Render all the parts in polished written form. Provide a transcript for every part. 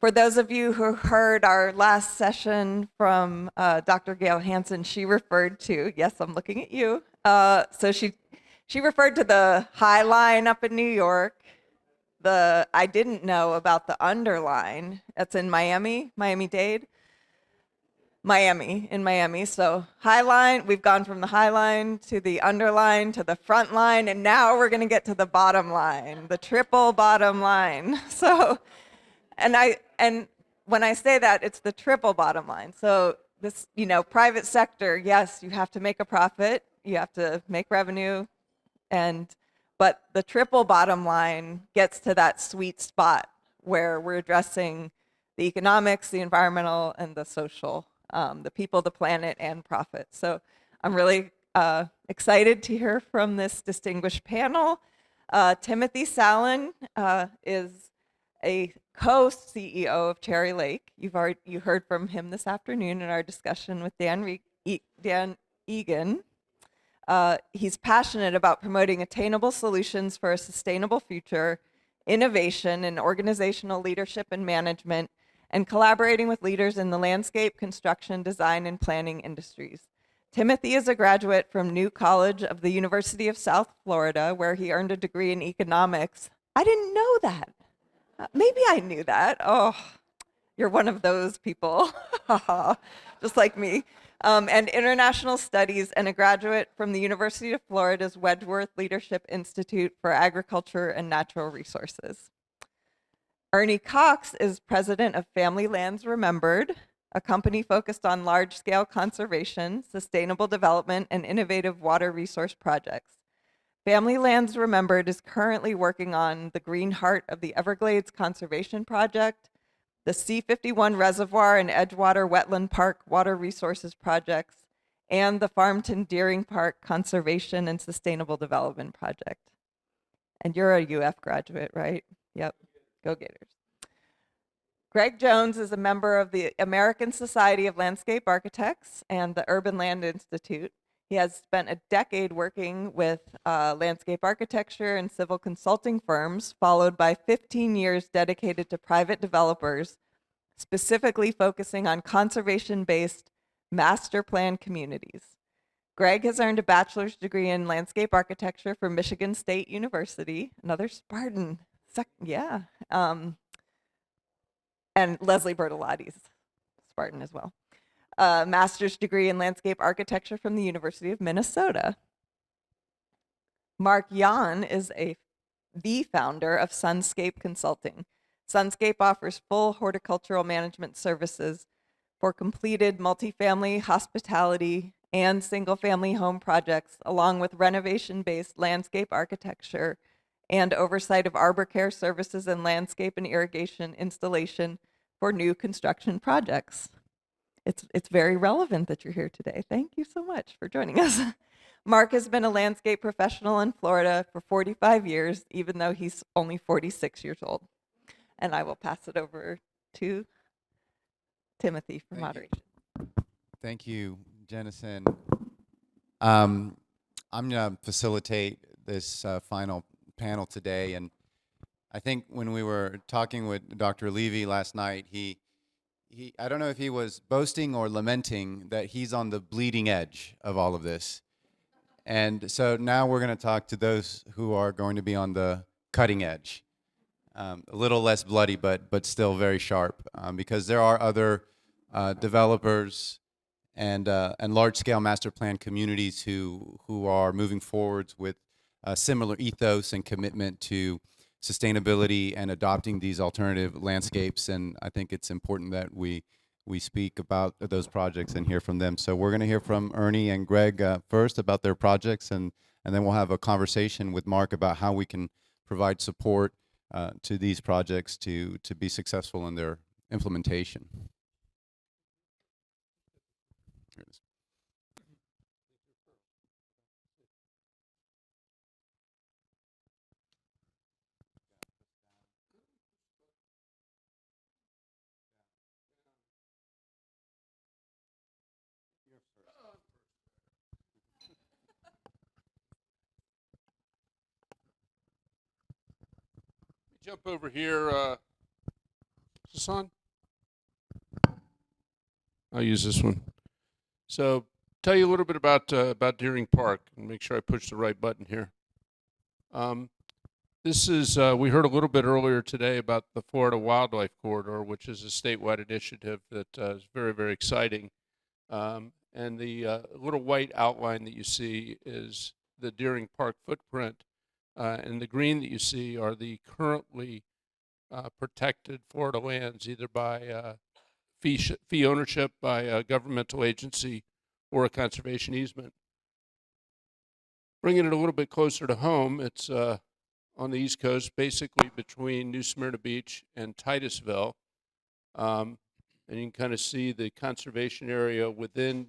For those of you who heard our last session from Dr. Gail Hansen, she referred to, yes, I'm looking at you. So she referred to the High Line up in New York. I didn't know about the underline. That's in Miami, Miami-Dade. In Miami. So High Line, we've gone from the High Line to the underline to the front line, and now we're going to get to the bottom line, the triple bottom line. So, and when I say that, it's the triple bottom line. So this, private sector, yes, you have to make a profit, you have to make revenue, but the triple bottom line gets to that sweet spot where we're addressing the economics, the environmental, and the social, the people, the planet, and profit. So I'm really excited to hear from this distinguished panel. Timothee Sallin is a co-CEO of Cherry Lake. You heard from him this afternoon in our discussion with Dan Egan. He's passionate about promoting attainable solutions for a sustainable future, innovation in organizational leadership and management, and collaborating with leaders in the landscape, construction, design, and planning industries. Timothee is a graduate from New College of the University of South Florida, where he earned a degree in economics. I didn't know that. Maybe I knew that. Oh, you're one of those people, just like me. And international studies, and a graduate from the University of Florida's Wedgeworth Leadership Institute for Agriculture and Natural Resources. Ernie Cox is president of Family Lands Remembered, a company focused on large-scale conservation, sustainable development, and innovative water resource projects. Family Lands Remembered is currently working on the Green Heart of the Everglades Conservation Project, the C51 Reservoir and Edgewater Wetland Park Water Resources Projects, and the Farmington Deering Park Conservation and Sustainable Development Project. And you're a UF graduate, right? Yep, go Gators. Greg Jones is a member of the American Society of Landscape Architects and the Urban Land Institute. He has spent a decade working with landscape architecture and civil consulting firms, followed by 15 years dedicated to private developers, specifically focusing on conservation-based master plan communities. Greg has earned a bachelor's degree in landscape architecture from Michigan State University, another Spartan, and Leslie Bertolotti's Spartan as well. Master's degree in landscape architecture from the University of Minnesota. Mark Yahn is the founder of Sunscape Consulting. Sunscape offers full horticultural management services for completed multifamily, hospitality, and single-family home projects, along with renovation-based landscape architecture and oversight of arbor care services and landscape and irrigation installation for new construction projects. It's very relevant that you're here today. Thank you so much for joining us. Mark has been a landscape professional in Florida for 45 years, even though he's only 46 years old. And I will pass it over to Timothee for moderation. Thank you, Jennison. I'm going to facilitate this final panel today. And I think when we were talking with Dr. Levy last night, I don't know if he was boasting or lamenting that he's on the bleeding edge of all of this. And so now we're going to talk to those who are going to be on the cutting edge. A little less bloody, but still very sharp, because there are other developers and large-scale master plan communities who are moving forwards with a similar ethos and commitment to sustainability and adopting these alternative landscapes. And I think it's important that we speak about those projects and hear from them. So we're going to hear from Ernie and Greg first about their projects, and then we'll have a conversation with Mark about how we can provide support to these projects to be successful in their implementation. Here it is. Jump over here. this on? I'll use this one. So, tell you a little bit about Deering Park, and make sure I push the right button here. This is we heard a little bit earlier today about the Florida Wildlife Corridor, which is a statewide initiative that is very, very exciting. And the little white outline that you see is the Deering Park footprint, and the green that you see are the currently protected Florida lands, either by fee ownership by a governmental agency or a conservation easement. Bringing it a little bit closer to home, it's on the East Coast, basically between New Smyrna Beach and Titusville. And you can kind of see the conservation area within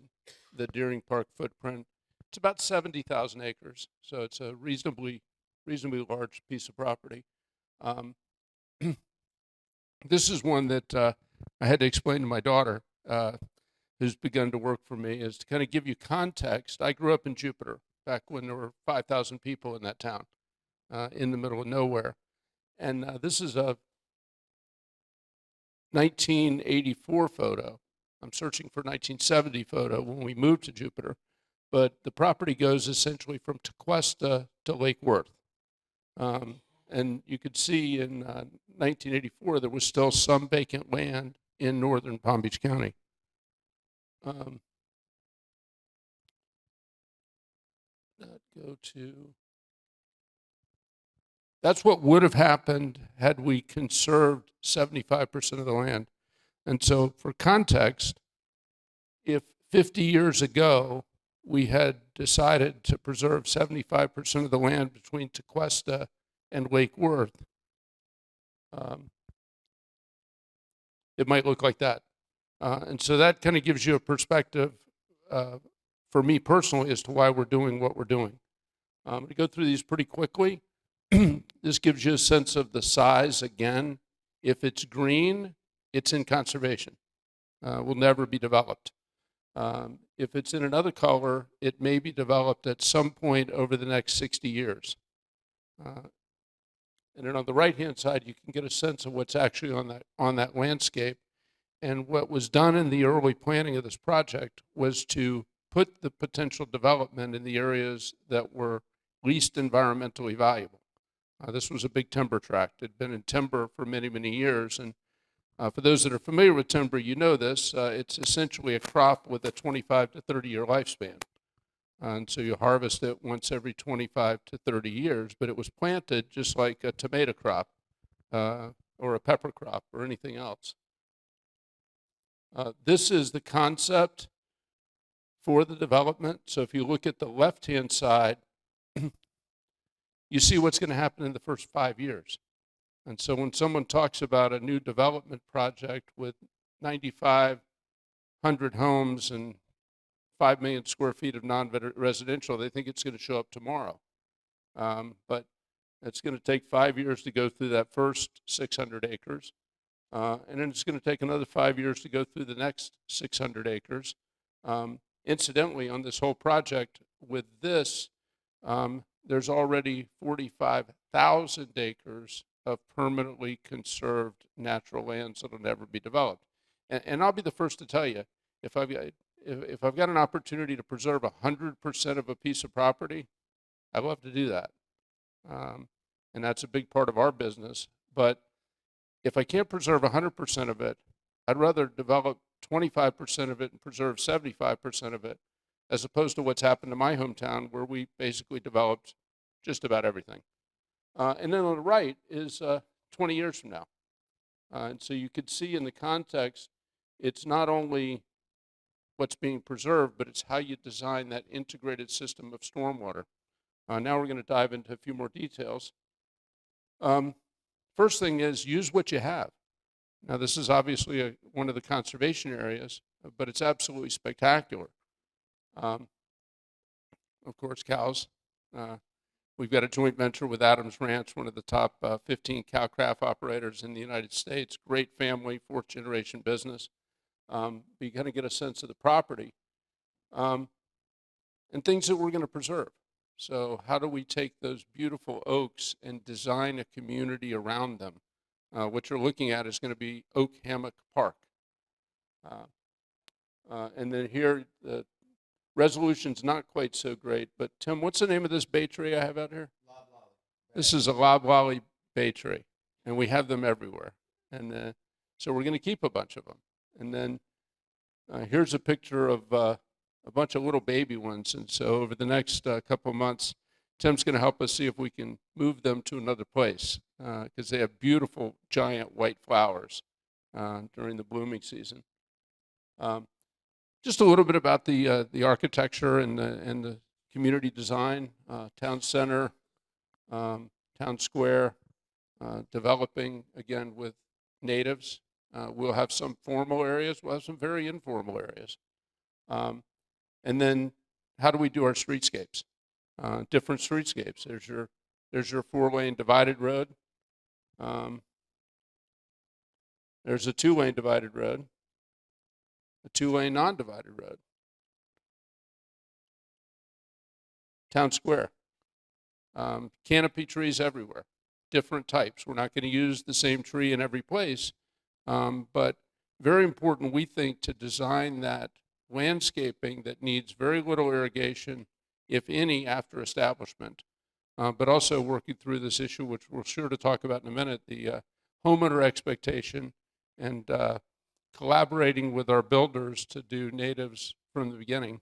the Deering Park footprint. It's about 70,000 acres, so it's a reasonably large piece of property. This is one that I had to explain to my daughter, who's begun to work for me, is to kind of give you context. I grew up in Jupiter back when there were 5,000 people in that town, in the middle of nowhere. And this is a 1984 photo. I'm searching for 1970 photo when we moved to Jupiter. But the property goes essentially from Tequesta to Lake Worth. And you could see in 1984 there was still some vacant land in northern Palm Beach County. That's what would have happened had we conserved 75% of the land. And so for context, if 50 years ago we had decided to preserve 75% of the land between Tequesta and Lake Worth, it might look like that. And so that kind of gives you a perspective, for me personally, as to why we're doing what we're doing. To go through these pretty quickly, this gives you a sense of the size again. If it's green, it's in conservation. Will never be developed. If it's in another color, it may be developed at some point over the next 60 years. And then on the right-hand side, you can get a sense of what's actually on that landscape. And what was done in the early planning of this project was to put the potential development in the areas that were least environmentally valuable. This was a big timber tract. It had been in timber for many, many years. And for those that are familiar with timber, you know this. It's essentially a crop with a 25 to 30-year lifespan. And so you harvest it once every 25 to 30 years, but it was planted just like a tomato crop or a pepper crop or anything else. This is the concept for the development. So if you look at the left-hand side, you see what's going to happen in the first 5 years. And so when someone talks about a new development project with 9,500 homes and 5 million square feet of non-residential, they think it's going to show up tomorrow. But it's going to take 5 years to go through that first 600 acres. And then it's going to take another 5 years to go through the next 600 acres. Incidentally, on this whole project with this, there's already 45,000 acres of permanently conserved natural lands that will never be developed. And I'll be the first to tell you, if I've got an opportunity to preserve 100% of a piece of property, I'd love to do that. And that's a big part of our business. But if I can't preserve 100% of it, I'd rather develop 25% of it and preserve 75% of it, as opposed to what's happened to my hometown, where we basically developed just about everything. And then on the right is 20 years from now. And so you could see in the context, it's not only what's being preserved, but it's how you design that integrated system of stormwater. Now we're going to dive into a few more details. First thing is use what you have. Now this is obviously one of the conservation areas, but it's absolutely spectacular. Of course, cows. We've got a joint venture with Adams Ranch, one of the top 15 cow calf operators in the United States. Great family, fourth generation business. But you kind of get a sense of the property and things that we're going to preserve. So how do we take those beautiful oaks and design a community around them? What you're looking at is going to be Oak Hammock Park. And then here, the resolution's not quite so great, but Tim, what's the name of this bay tree I have out here? This is a loblolly bay tree, and we have them everywhere. And so we're going to keep a bunch of them. And then here's a picture of a bunch of little baby ones. And so over the next couple of months, Tim's going to help us see if we can move them to another place because they have beautiful, giant white flowers during the blooming season. Just a little bit about the architecture and the community design, town center, town square, developing again with natives. We'll have some formal areas. We'll have some very informal areas. And then how do we do our streetscapes? Different streetscapes. There's your 4-lane divided road. There's a 2-lane divided road. A 2-lane non-divided road. Town square. Canopy trees everywhere. Different types. We're not going to use the same tree in every place, but very important, we think, to design that landscaping that needs very little irrigation, if any, after establishment, but also working through this issue, which we're sure to talk about in a minute, the homeowner expectation and collaborating with our builders to do natives from the beginning.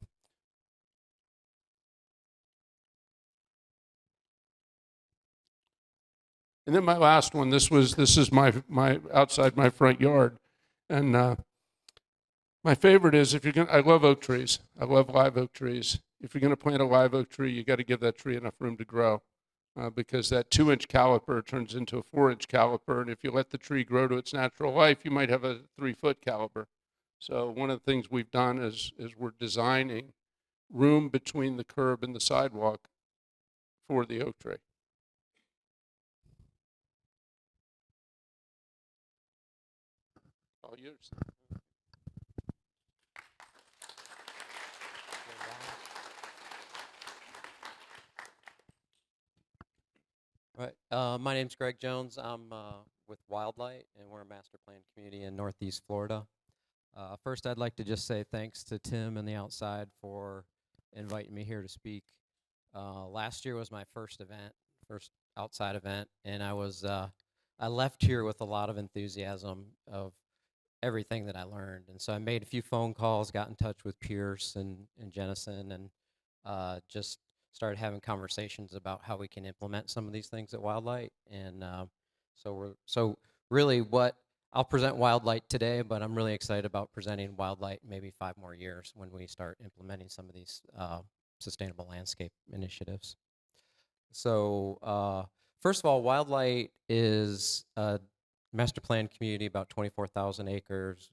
And then my last one, this is my outside my front yard. And my favorite is I love oak trees. I love live oak trees. If you're going to plant a live oak tree, you got to give that tree enough room to grow because that 2-inch caliper turns into a 4-inch caliper. And if you let the tree grow to its natural life, you might have a 3-foot caliper. So one of the things we've done is we're designing room between the curb and the sidewalk for the oak tree. All yours. Right. My name's Greg Jones. I'm with Wildlight, and we're a master plan community in Northeast Florida. First, I'd like to just say thanks to Tim and the Outside for inviting me here to speak. Last year was my first outside event, and I left here with a lot of enthusiasm of everything that I learned. And so I made a few phone calls, got in touch with Pierce and Jennison, and just started having conversations about how we can implement some of these things at Wildlight. And so really I'll present Wildlight today, but I'm really excited about presenting Wildlight maybe 5 more years when we start implementing some of these sustainable landscape initiatives. So first of all, Wildlight is a master plan community, about 24,000 acres,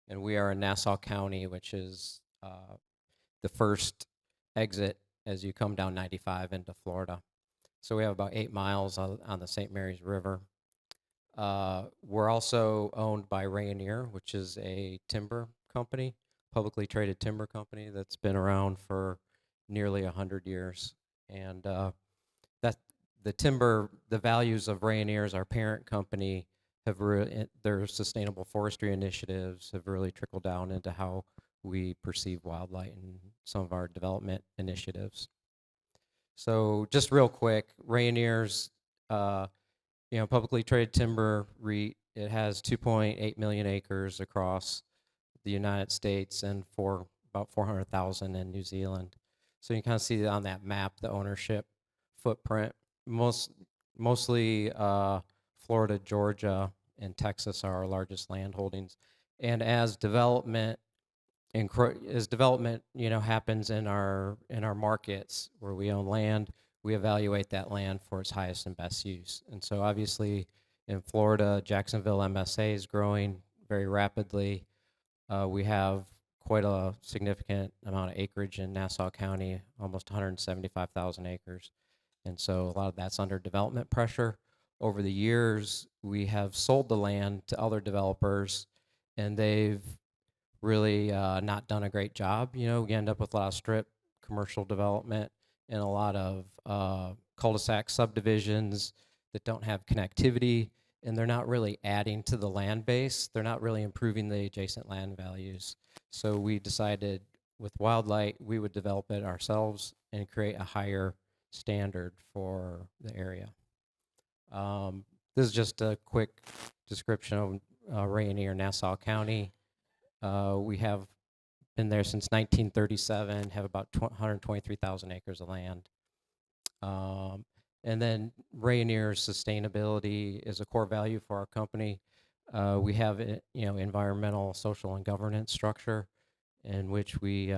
and we are in Nassau County, which is the first exit as you come down 95 into Florida. So we have about 8 miles on the St. Mary's River. We're also owned by Rayonier, which is a timber company, publicly traded timber company that's been around for nearly 100 years. And the values of Rayonier's, our parent company, their sustainable forestry initiatives have really trickled down into how we perceive Wildlight and some of our development initiatives. So just real quick, Rayonier's, publicly traded timber REIT. It has 2.8 million acres across the United States and about 400,000 in New Zealand. So you can kind of see on that map the ownership footprint. Mostly Florida, Georgia, and Texas are our largest land holdings. And as development happens in our markets where we own land, we evaluate that land for its highest and best use. And so obviously in Florida, Jacksonville MSA is growing very rapidly. We have quite a significant amount of acreage in Nassau County, almost 175,000 acres. And so a lot of that's under development pressure. Over the years, we have sold the land to other developers, and they've really not done a great job. We end up with a lot of strip commercial development and a lot of cul-de-sac subdivisions that don't have connectivity. and they're not really adding to the land base. They're not really improving the adjacent land values. So we decided with Wildlight, we would develop it ourselves and create a higher standard for the area. This is just a quick description of Rayonier, Nassau County. We have been there since 1937, have about 123,000 acres of land. And then Rayonier's sustainability is a core value for our company. We have environmental, social, and governance structure in which we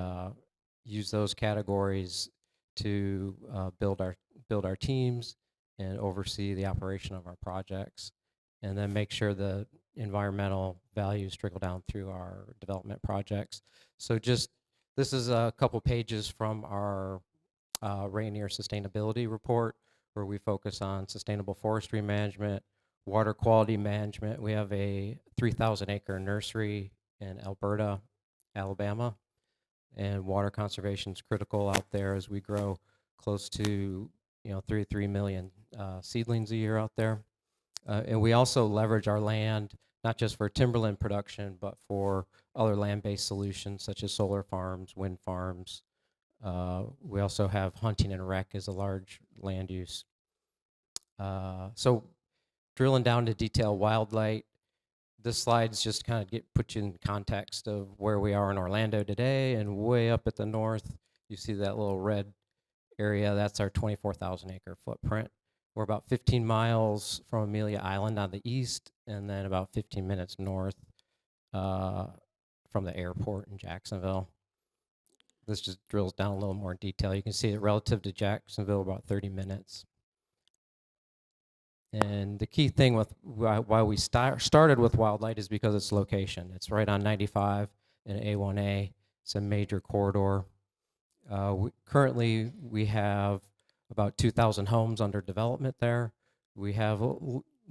use those categories to build our teams and oversee the operation of our projects, and then make sure the environmental values trickle down through our development projects. So this is a couple pages from our Rayonier Sustainability Report, where we focus on sustainable forestry management, water quality management. We have a 3,000-acre nursery in Alberta, Alabama, and water conservation is critical out there as we grow close to 33 million seedlings a year out there. And we also leverage our land not just for timberland production, but for other land-based solutions such as solar farms, wind farms. We also have hunting and rec as a large land use. So drilling down to detail Wildlight, this slide's just kind of put you in context of where we are in Orlando today, and way up at the north, you see that little red area. That's our 24,000 acre footprint. We're about 15 miles from Amelia Island on the east, and then about 15 minutes north from the airport in Jacksonville. This just drills down a little more detail. You can see it relative to Jacksonville, about 30 minutes. And the key thing with why we started with Wildlight is because its location. It's right on 95 and A1A. It's a major corridor. Currently, we have about 2,000 homes under development there. We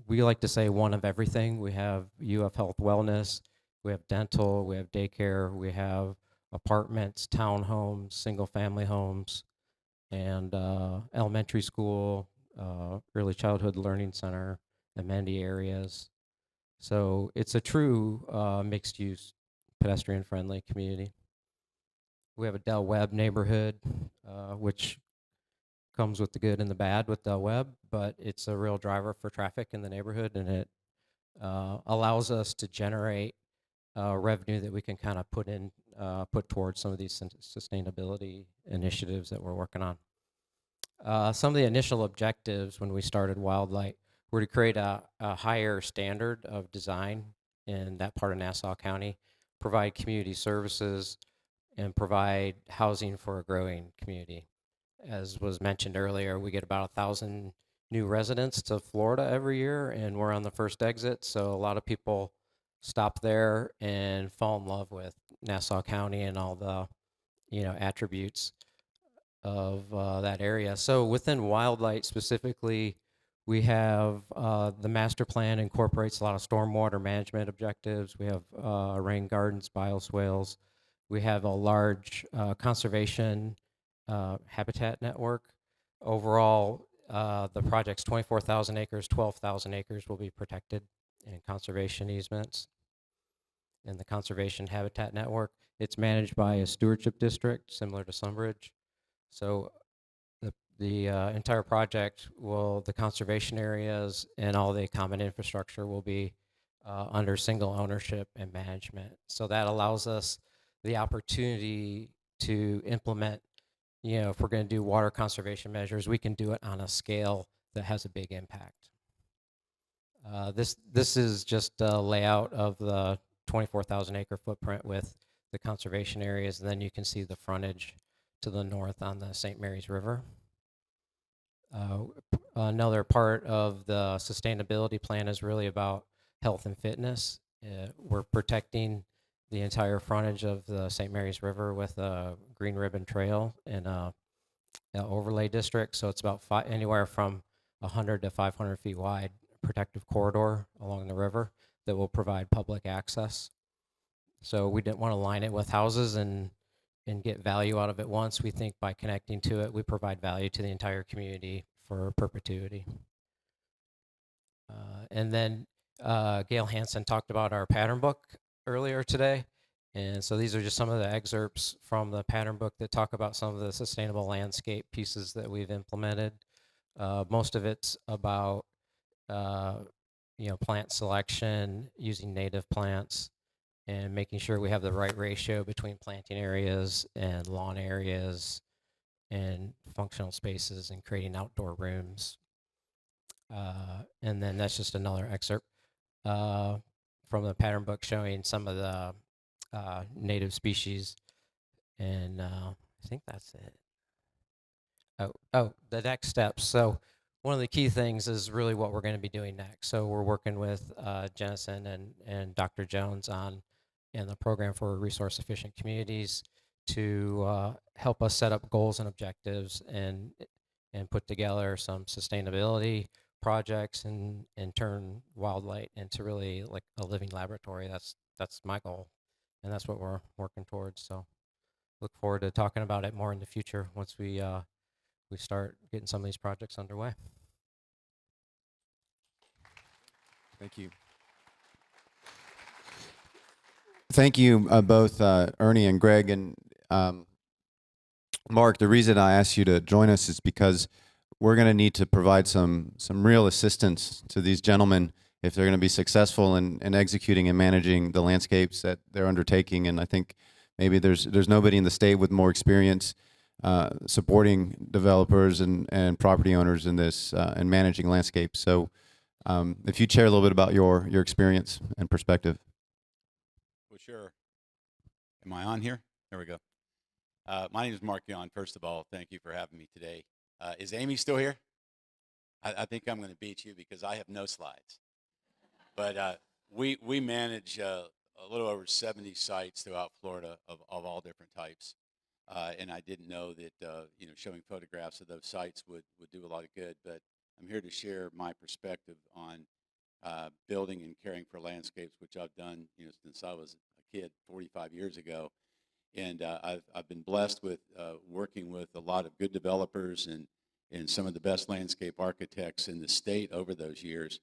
like to say one of everything. We have UF Health Wellness, we have dental, we have daycare, we have apartments, townhomes, single-family homes, and elementary school, early childhood learning center, amenity areas. So it's a true mixed-use, pedestrian-friendly community. We have a Del Webb neighborhood, which comes with the good and the bad with Del Webb, but it's a real driver for traffic in the neighborhood, and it allows us to generate revenue that we can kind of put towards some of these sustainability initiatives that we're working on. Some of the initial objectives when we started Wildlight were to create a higher standard of design in that part of Nassau County, provide community services, and provide housing for a growing community. As was mentioned earlier, we get about 1,000 new residents to Florida every year, and we're on the first exit, so a lot of people stop there and fall in love with Nassau County and all the attributes of that area. So within Wildlight specifically, we have the master plan incorporates a lot of stormwater management objectives. We have rain gardens, bioswales. We have a large conservation habitat network. Overall, the project's 24,000 acres, 12,000 acres will be protected in conservation easements. In the conservation habitat network, it's managed by a stewardship district similar to Sunbridge. So the entire project the conservation areas and all the common infrastructure will be under single ownership and management. So that allows us the opportunity to implement, if we're going to do water conservation measures, we can do it on a scale that has a big impact. This is just a layout of the 24,000 acre footprint with the conservation areas, and then you can see the frontage to the north on the St. Mary's River. Another part of the sustainability plan is really about health and fitness. We're protecting the entire frontage of the St. Mary's River with a green ribbon trail and an overlay district. So it's about anywhere from 100 to 500 feet wide protective corridor along the river that will provide public access. So we didn't want to line it with houses and get value out of it once. We think by connecting to it, we provide value to the entire community for perpetuity. And then Gail Hansen talked about our pattern book earlier today. And so these are just some of the excerpts from the pattern book that talk about some of the sustainable landscape pieces that we've implemented. Most of it's about plant selection, using native plants, and making sure we have the right ratio between planting areas and lawn areas and functional spaces and creating outdoor rooms. And then that's just another excerpt from the pattern book showing some of the native species. And I think that's it. The next steps. So one of the key things is really what we're going to be doing next. So we're working with Jennison and Dr. Jones on the program for resource efficient communities to help us set up goals and objectives and put together some sustainability projects and turn Wildlight into really like a living laboratory. That's my goal, and that's what we're working towards. So look forward to talking about it more in the future once we start getting some of these projects underway. Thank you. Thank you both, Ernie and Greg. And Mark, the reason I asked you to join us is because we're going to need to provide some real assistance to these gentlemen if they're going to be successful in executing and managing the landscapes that they're undertaking. And I think maybe there's nobody in the state with more experience supporting developers and property owners in this and managing landscapes. So if you'd share a little bit about your experience and perspective. Well, sure. Am I on here? There we go. My name is Mark Yahn. First of all, thank you for having me today. Is Amy still here? I think I'm going to beat you because I have no slides. But we manage a little over 70 sites throughout Florida of all different types. And I didn't know that showing photographs of those sites would do a lot of good. But I'm here to share my perspective on building and caring for landscapes, which I've done since I was a kid 45 years ago. And I've been blessed with working with a lot of good developers and some of the best landscape architects in the state over those years.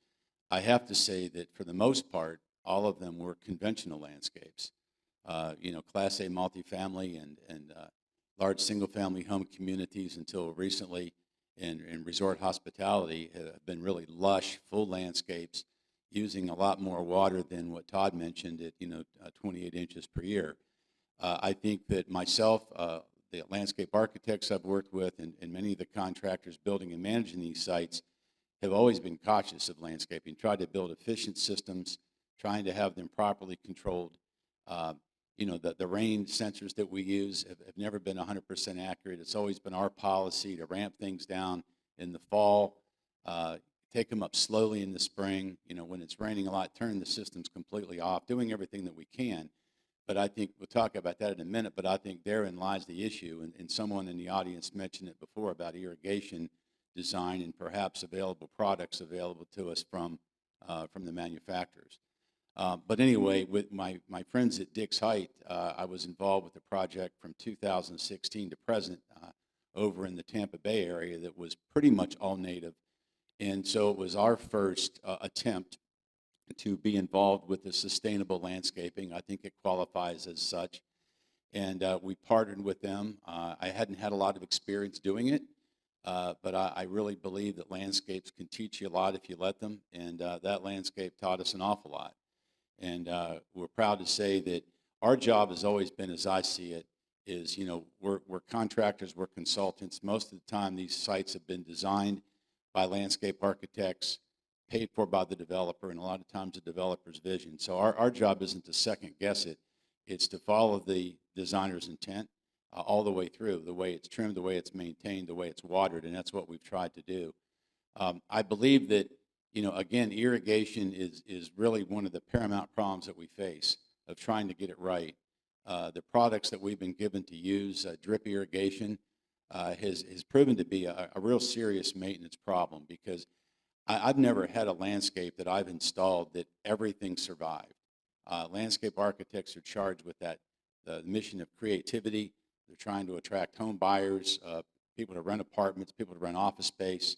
I have to say that for the most part, all of them were conventional landscapes. Class A multifamily and large single-family home communities until recently, and resort hospitality have been really lush, full landscapes using a lot more water than what Todd mentioned at 28 inches per year. I think that myself, the landscape architects I've worked with, and many of the contractors building and managing these sites have always been cautious of landscaping, tried to build efficient systems, trying to have them properly controlled. The rain sensors that we use have never been 100% accurate. It's always been our policy to ramp things down in the fall, take them up slowly in the spring. When it's raining a lot, turn the systems completely off, doing everything that we can. But I think we'll talk about that in a minute, but I think therein lies the issue. And someone in the audience mentioned it before about irrigation design and perhaps available products available to us from the manufacturers. But anyway, with my friends at Dix Height, I was involved with a project from 2016 to present over in the Tampa Bay area that was pretty much all native. And so it was our first attempt to be involved with the sustainable landscaping. I think it qualifies as such. And we partnered with them. I hadn't had a lot of experience doing it, but I really believe that landscapes can teach you a lot if you let them. And that landscape taught us an awful lot. And we're proud to say that our job has always been, as I see it, is, we're contractors, we're consultants. Most of the time, these sites have been designed by landscape architects, paid for by the developer, and a lot of times the developer's vision. So our job isn't to second guess it. It's to follow the designer's intent all the way through, the way it's trimmed, the way it's maintained, the way it's watered, and that's what we've tried to do. I believe that, again, irrigation is really one of the paramount problems that we face of trying to get it right. The products that we've been given to use, drip irrigation, has proven to be a real serious maintenance problem because I've never had a landscape that I've installed that everything survived. Landscape architects are charged with that, the mission of creativity. They're trying to attract home buyers, people to rent apartments, people to rent office space.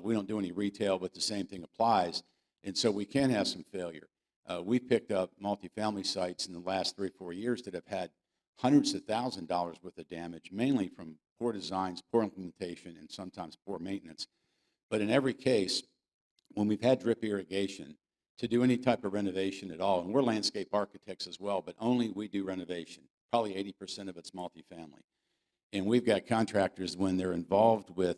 We don't do any retail, but the same thing applies. And so we can have some failure. We picked up multifamily sites in the last 3 or 4 years that have had hundreds of thousands of dollars worth of damage, mainly from poor designs, poor implementation, and sometimes poor maintenance. But in every case, when we've had drip irrigation, to do any type of renovation at all, and we're landscape architects as well, but only we do renovation. Probably 80% of it's multifamily. And we've got contractors, when they're involved with,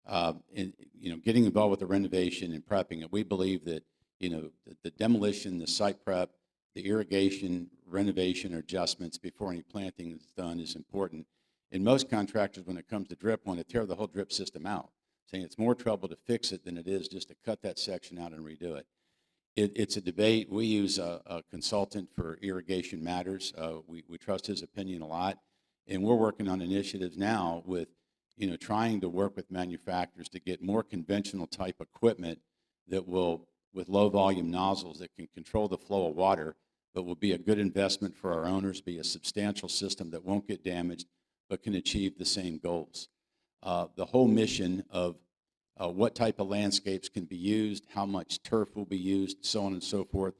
getting involved with the renovation and prepping it, we believe that, the demolition, the site prep, the irrigation, renovation, or adjustments before any planting is done is important. And most contractors, when it comes to drip, want to tear the whole drip system out, saying it's more trouble to fix it than it is just to cut that section out and redo it. It's a debate. We use a consultant for irrigation matters. We trust his opinion a lot. And we're working on initiatives now with, trying to work with manufacturers to get more conventional type equipment that will, with low volume nozzles that can control the flow of water, but will be a good investment for our owners, be a substantial system that won't get damaged, but can achieve the same goals. The whole mission of what type of landscapes can be used, how much turf will be used, so on and so forth.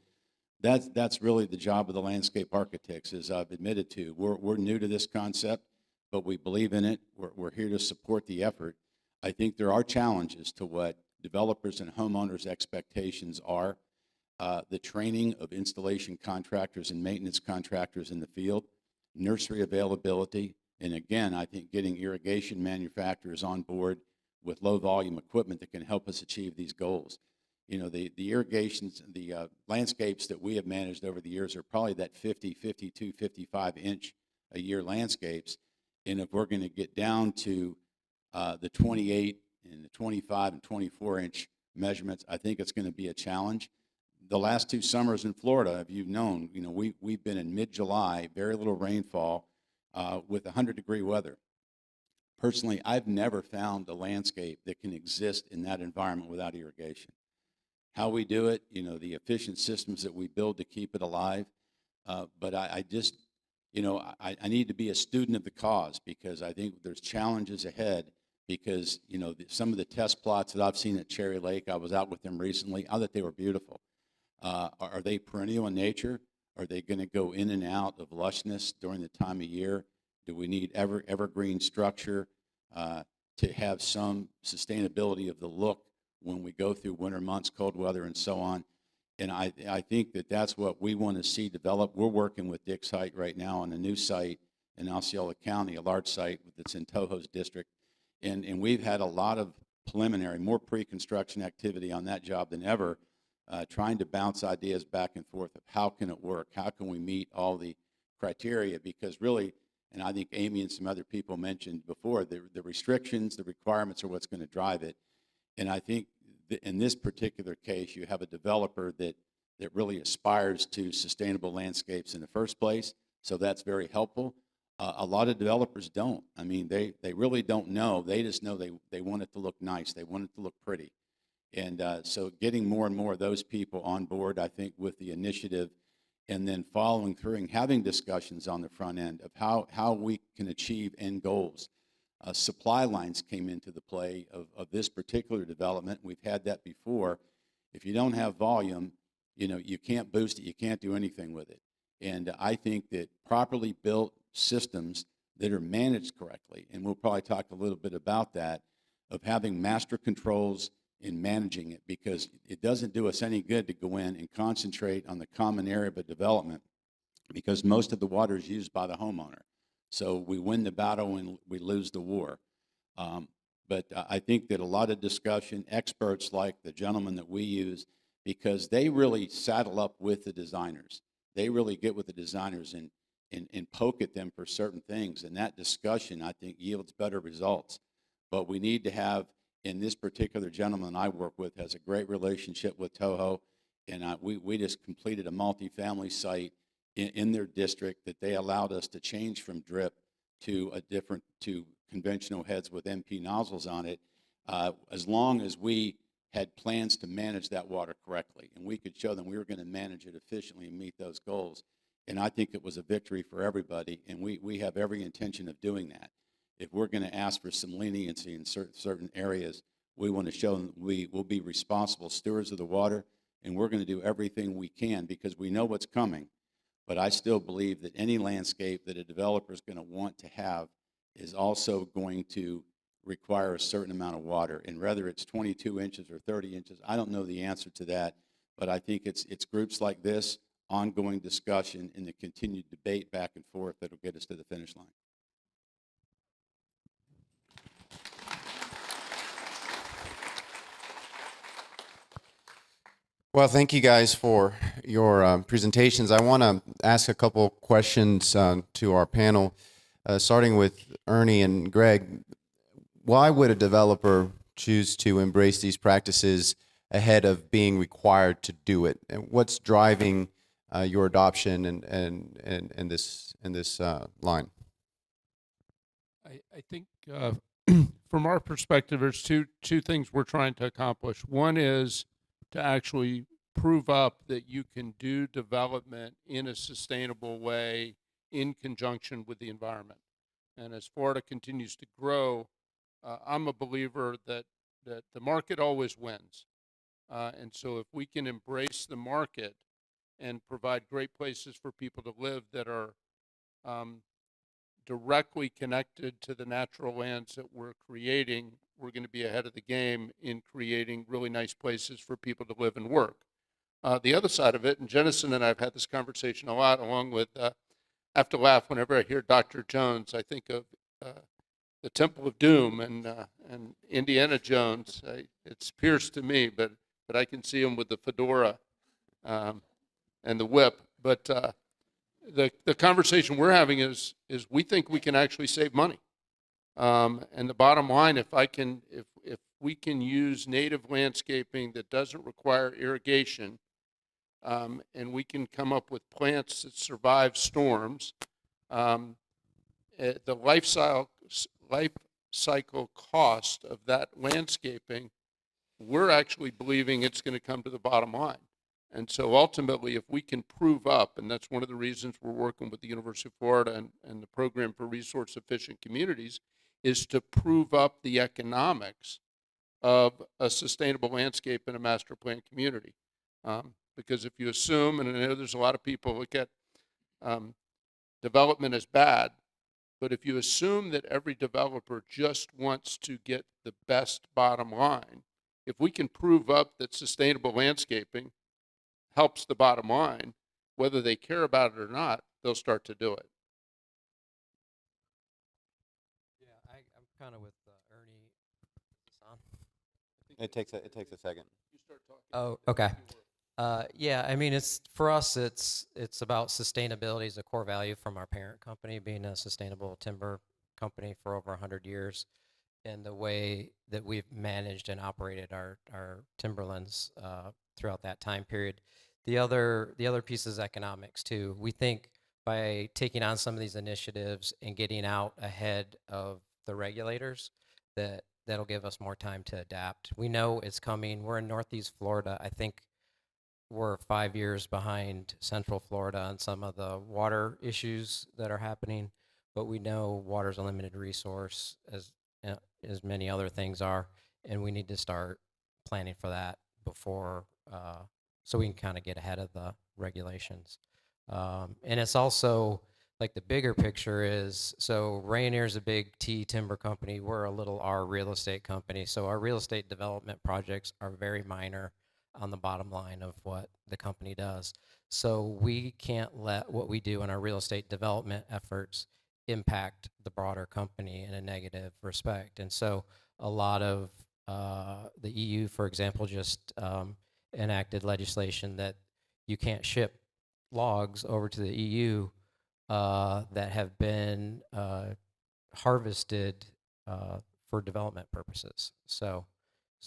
That's really the job of the landscape architects, as I've admitted to. We're new to this concept, but we believe in it. We're here to support the effort. I think there are challenges to what developers and homeowners' expectations are. The training of installation contractors and maintenance contractors in the field, nursery availability, and again, I think getting irrigation manufacturers on board with low volume equipment that can help us achieve these goals. The irrigations, the landscapes that we have managed over the years are probably that 50, 52, 55 inch a year landscapes. And if we're going to get down to the 28 and the 25 and 24 inch measurements, I think it's going to be a challenge. The last 2 summers in Florida, if you've known, we've been in mid-July, very little rainfall, with 100-degree weather. Personally, I've never found a landscape that can exist in that environment without irrigation. How we do it, the efficient systems that we build to keep it alive. But I just, I need to be a student of the cause, because I think there's challenges ahead, because, some of the test plots that I've seen at Cherry Lake, I was out with them recently, I thought they were beautiful. Are they perennial in nature? Are they going to go in and out of lushness during the time of year? Do we need evergreen structure to have some sustainability of the look when we go through winter months, cold weather, and so on? And I think that that's what we want to see develop. We're working with Dick's Height right now on a new site in Osceola County, a large site that's in Toho's district. And we've had a lot of preliminary, more pre-construction activity on that job than ever, trying to bounce ideas back and forth of how can it work? How can we meet all the criteria? Because really, and I think Amy and some other people mentioned before, the restrictions, the requirements are what's going to drive it. And I think in this particular case, you have a developer that really aspires to sustainable landscapes in the first place, so that's very helpful. A lot of developers don't. I mean, they really don't know. They just know they want it to look nice. They want it to look pretty. And so getting more and more of those people on board, I think, with the initiative, and then following through and having discussions on the front end of how we can achieve end goals. Supply lines came into the play of this particular development. We've had that before. If you don't have volume, you can't boost it. You can't do anything with it. And I think that properly built systems that are managed correctly, and we'll probably talk a little bit about that, of having master controls in managing it, because it doesn't do us any good to go in and concentrate on the common area of a development, because most of the water is used by the homeowner. So we win the battle and we lose the war. But I think that a lot of discussion, experts like the gentleman that we use, because they really saddle up with the designers. They really get with the designers and poke at them for certain things. And that discussion, I think, yields better results. But we need to have, and this particular gentleman I work with has a great relationship with Toho. And we just completed a multifamily site in their district that they allowed us to change from drip to conventional heads with MP nozzles on it, as long as we had plans to manage that water correctly. And we could show them we were going to manage it efficiently and meet those goals. And I think it was a victory for everybody, and we have every intention of doing that. If we're going to ask for some leniency in certain areas, We want to show them we will be responsible stewards of the water, and we're going to do everything we can because we know what's coming. But I still believe that any landscape that a developer is going to want to have is also going to require a certain amount of water. And whether it's 22 inches or 30 inches, I don't know the answer to that. But I think it's groups like this, ongoing discussion, and the continued debate back and forth that'll get us to the finish line. Well, thank you guys for your presentations. I want to ask a couple questions to our panel, starting with Ernie and Greg. Why would a developer choose to embrace these practices ahead of being required to do it? And what's driving your adoption in this line? I think from our perspective, there's two things we're trying to accomplish. One is to actually prove up that you can do development in a sustainable way in conjunction with the environment. And as Florida continues to grow, I'm a believer that the market always wins. And so if we can embrace the market and provide great places for people to live that are directly connected to the natural lands that we're creating, we're going to be ahead of the game in creating really nice places for people to live and work. The other side of it, and Jennison and I have had this conversation a lot, along with, I have to laugh whenever I hear Dr. Jones. I think of the Temple of Doom and Indiana Jones. It's pierced to me, but I can see him with the fedora and the whip. But the conversation we're having is we think we can actually save money. And the bottom line, if we can use native landscaping that doesn't require irrigation, and we can come up with plants that survive storms, the life cycle cost of that landscaping, we're actually believing it's going to come to the bottom line. And so ultimately, if we can prove up, and that's one of the reasons we're working with the University of Florida and the Program for Resource Efficient Communities, is to prove up the economics of a sustainable landscape in a master plan community. Because if you assume, and I know there's a lot of people look at development as bad, but if you assume that every developer just wants to get the best bottom line, if we can prove up that sustainable landscaping helps the bottom line, whether they care about it or not, they'll start to do it. Yeah, I'm kind of with Ernie. It takes a second. You start talking. Oh, okay. Yeah, I mean, it's for us. It's about sustainability as a core value from our parent company, being a sustainable timber company for over 100 years, and the way that we've managed and operated our timberlands throughout that time period. The other piece is economics too. We think by taking on some of these initiatives and getting out ahead of the regulators, that'll give us more time to adapt. We know it's coming. We're in Northeast Florida. I think we're 5 years behind Central Florida on some of the water issues that are happening, but we know water's a limited resource as many other things are, and we need to start planning for that before, so we can kind of get ahead of the regulations. And it's also like the bigger picture is, so Rayonier's a big T timber company. We're a little R real estate company. So our real estate development projects are very minor on the bottom line of what the company does. So we can't let what we do in our real estate development efforts impact the broader company in a negative respect. And so a lot of the EU, for example, just enacted legislation that you can't ship logs over to the EU that have been harvested for development purposes. So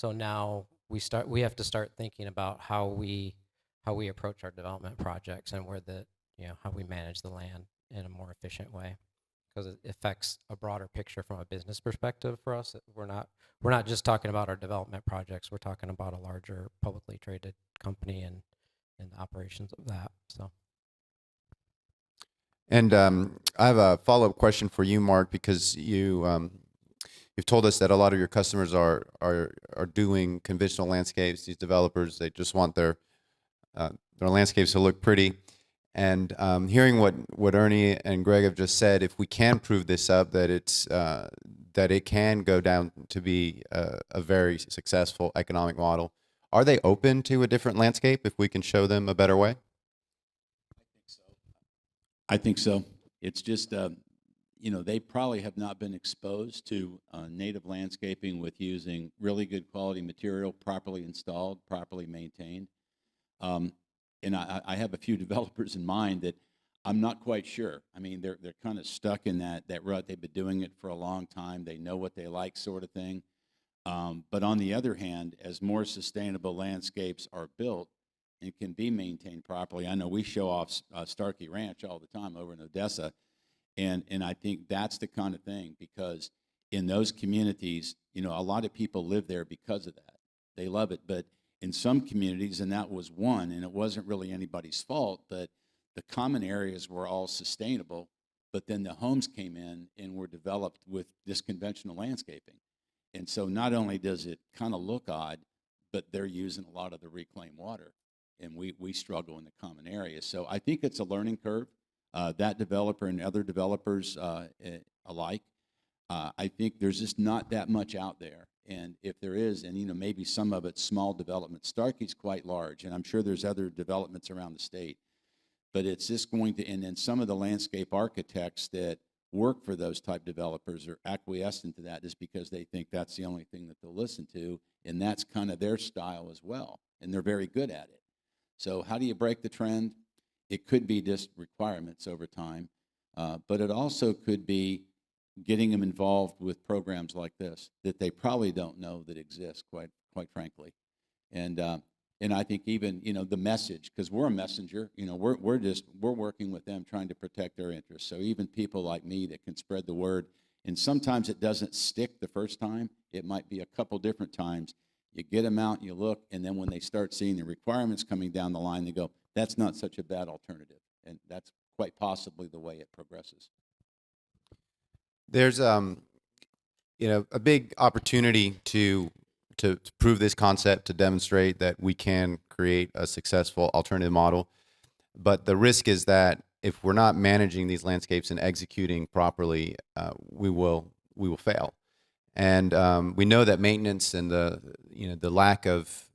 now we have to start thinking about how we approach our development projects and how we manage the land in a more efficient way, because it affects a broader picture from a business perspective for us. We're not just talking about our development projects. We're talking about a larger publicly traded company and the operations of that. So. And I have a follow-up question for you, Mark, because you've told us that a lot of your customers are doing conventional landscapes. These developers, they just want their landscapes to look pretty. And hearing what Ernie and Greg have just said, if we can prove this up, that it can go down to be a very successful economic model, are they open to a different landscape if we can show them a better way? I think so. It's just, they probably have not been exposed to native landscaping with using really good quality material, properly installed, properly maintained. And I have a few developers in mind that I'm not quite sure. I mean, they're kind of stuck in that rut. They've been doing it for a long time. They know what they like, sort of thing. But on the other hand, as more sustainable landscapes are built and can be maintained properly, I know we show off Starkey Ranch all the time over in Odessa, and I think that's the kind of thing, because in those communities, a lot of people live there because of that. They love it, but in some communities, and that was one, and it wasn't really anybody's fault, but the common areas were all sustainable, but then the homes came in and were developed with this conventional landscaping. And so not only does it kind of look odd, but they're using a lot of the reclaimed water, and we struggle in the common areas. So I think it's a learning curve, that developer and other developers alike. I think there's just not that much out there. And if there is, and maybe some of it's small development, Starkey's quite large, and I'm sure there's other developments around the state. But it's just going to, and then some of the landscape architects that work for those type developers are acquiescent to that just because they think that's the only thing that they'll listen to, and that's kind of their style as well, and they're very good at it. So how do you break the trend? It could be just requirements over time, but it also could be getting them involved with programs like this that they probably don't know that exist, quite frankly. And I think even the message, because we're a messenger, we're working with them trying to protect their interests. So even people like me that can spread the word, and sometimes it doesn't stick the first time. It might be a couple different times. You get them out, you look, and then when they start seeing the requirements coming down the line, they go, "That's not such a bad alternative," and that's quite possibly the way it progresses. There's a big opportunity to prove this concept, to demonstrate that we can create a successful alternative model. But the risk is that if we're not managing these landscapes and executing properly, we will fail. And we know that maintenance and the lack of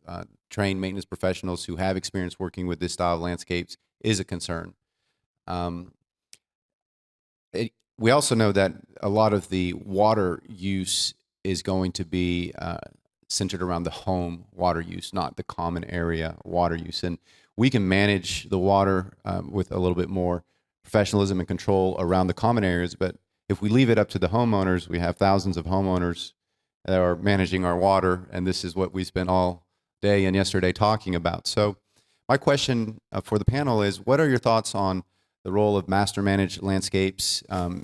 trained maintenance professionals who have experience working with this style of landscapes is a concern. We also know that a lot of the water use is going to be centered around the home water use, not the common area water use. And we can manage the water with a little bit more professionalism and control around the common areas. But if we leave it up to the homeowners, we have thousands of homeowners that are managing our water, and this is what we spent all day and yesterday talking about. So my question for the panel is, what are your thoughts on the role of master managed landscapes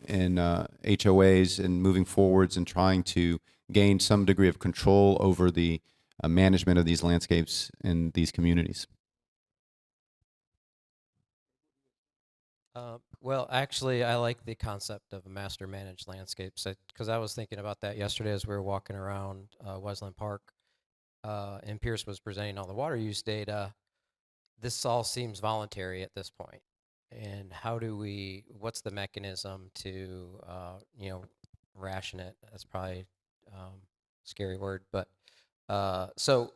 in HOAs and moving forwards and trying to gain some degree of control over the management of these landscapes in these communities? Well, actually, I like the concept of a master managed landscapes, because I was thinking about that yesterday as we were walking around Wesleyan Park, and Pierce was presenting all the water use data. This all seems voluntary at this point. And what's the mechanism to, ration it? That's probably a scary word. But so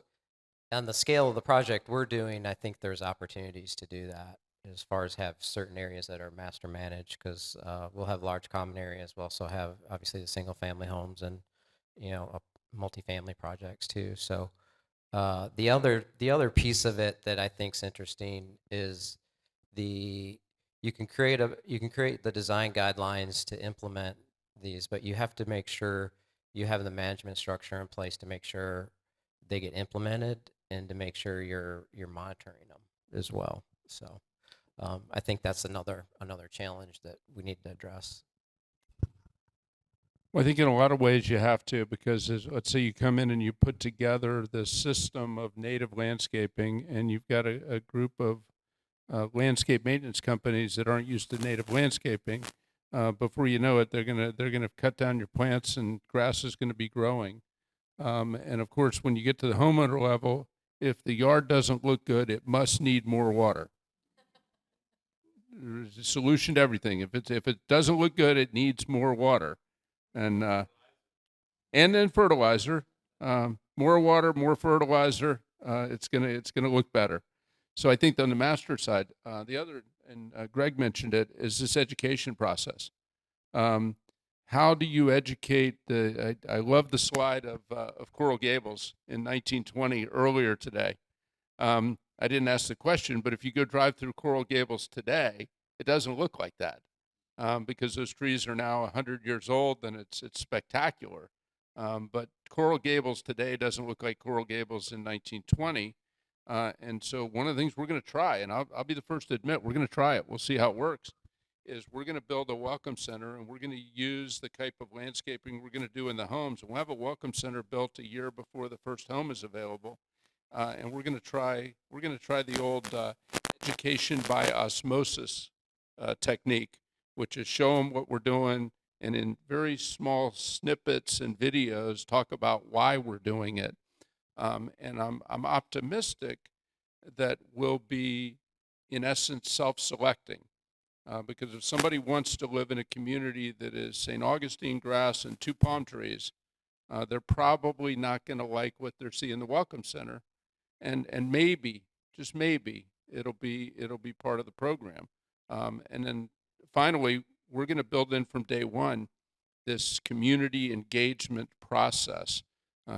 on the scale of the project we're doing, I think there's opportunities to do that as far as have certain areas that are master managed, because we'll have large common areas. We'll also have, obviously, the single family homes and, multifamily projects too. So the other piece of it that I think is interesting is you can create the design guidelines to implement these, but you have to make sure you have the management structure in place to make sure they get implemented and to make sure you're monitoring them as well. So I think that's another challenge that we need to address. Well, I think in a lot of ways you have to, because let's say you come in and you put together this system of native landscaping, and you've got a group of landscape maintenance companies that aren't used to native landscaping. before you know it, they're gonna cut down your plants and grass is gonna be growing. And of course, when you get to the homeowner level, if the yard doesn't look good, it must need more water. There's a solution to everything. If it doesn't look good, it needs more water, and then fertilizer. More water, more fertilizer. It's gonna look better. So I think on the master side, the other, and Greg mentioned it, is this education process. How do you educate I love the slide of Coral Gables in 1920 earlier today. I didn't ask the question, but if you go drive through Coral Gables today, it doesn't look like that, because those trees are now 100 years old and it's spectacular. But Coral Gables today doesn't look like Coral Gables in 1920. And so one of the things we're going to try, and I'll be the first to admit, we're going to try it. We'll see how it works, is we're going to build a welcome center, and we're going to use the type of landscaping we're going to do in the homes. And we'll have a welcome center built a year before the first home is available. And we're going to try the old education by osmosis technique, which is show them what we're doing, and in very small snippets and videos talk about why we're doing it. And I'm optimistic that we'll be, in essence, self-selecting. Because if somebody wants to live in a community that is St. Augustine grass and 2 palm trees, they're probably not going to like what they're seeing in the Welcome Center, and maybe, just maybe, it'll be part of the program. And then finally, we're going to build in from day one this community engagement process,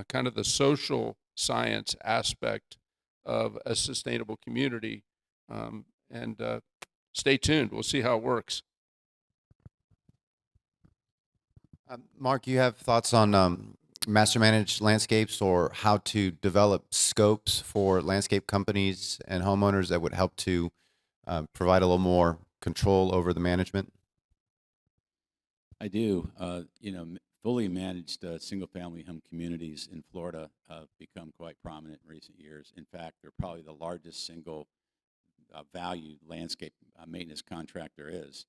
kind of the social science aspect of a sustainable community, and stay tuned. We'll see how it works. Mark, you have thoughts on master managed landscapes, or how to develop scopes for landscape companies and homeowners that would help to provide a little more control over the management? I do. Fully managed single-family home communities in Florida have become quite prominent in recent years. In fact, they're probably the largest single valued landscape maintenance contract there is.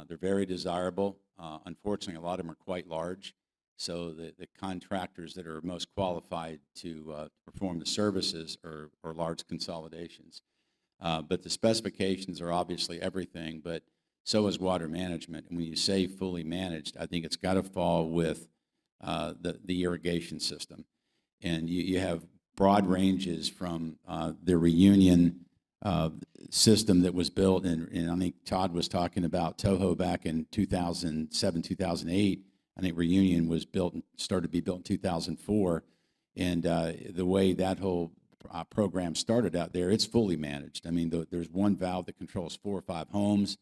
They're very desirable. Unfortunately, a lot of them are quite large, so the contractors that are most qualified to perform the services are large consolidations. But the specifications are obviously everything, but so is water management. And when you say fully managed, I think it's got to fall with the irrigation system. And you have broad ranges from the Reunion system that was built, and I think Todd was talking about Toho back in 2007, 2008. I think Reunion was built and started to be built in 2004. And the way that whole program started out there, it's fully managed. I mean, there's one valve that controls 4 or 5 homes,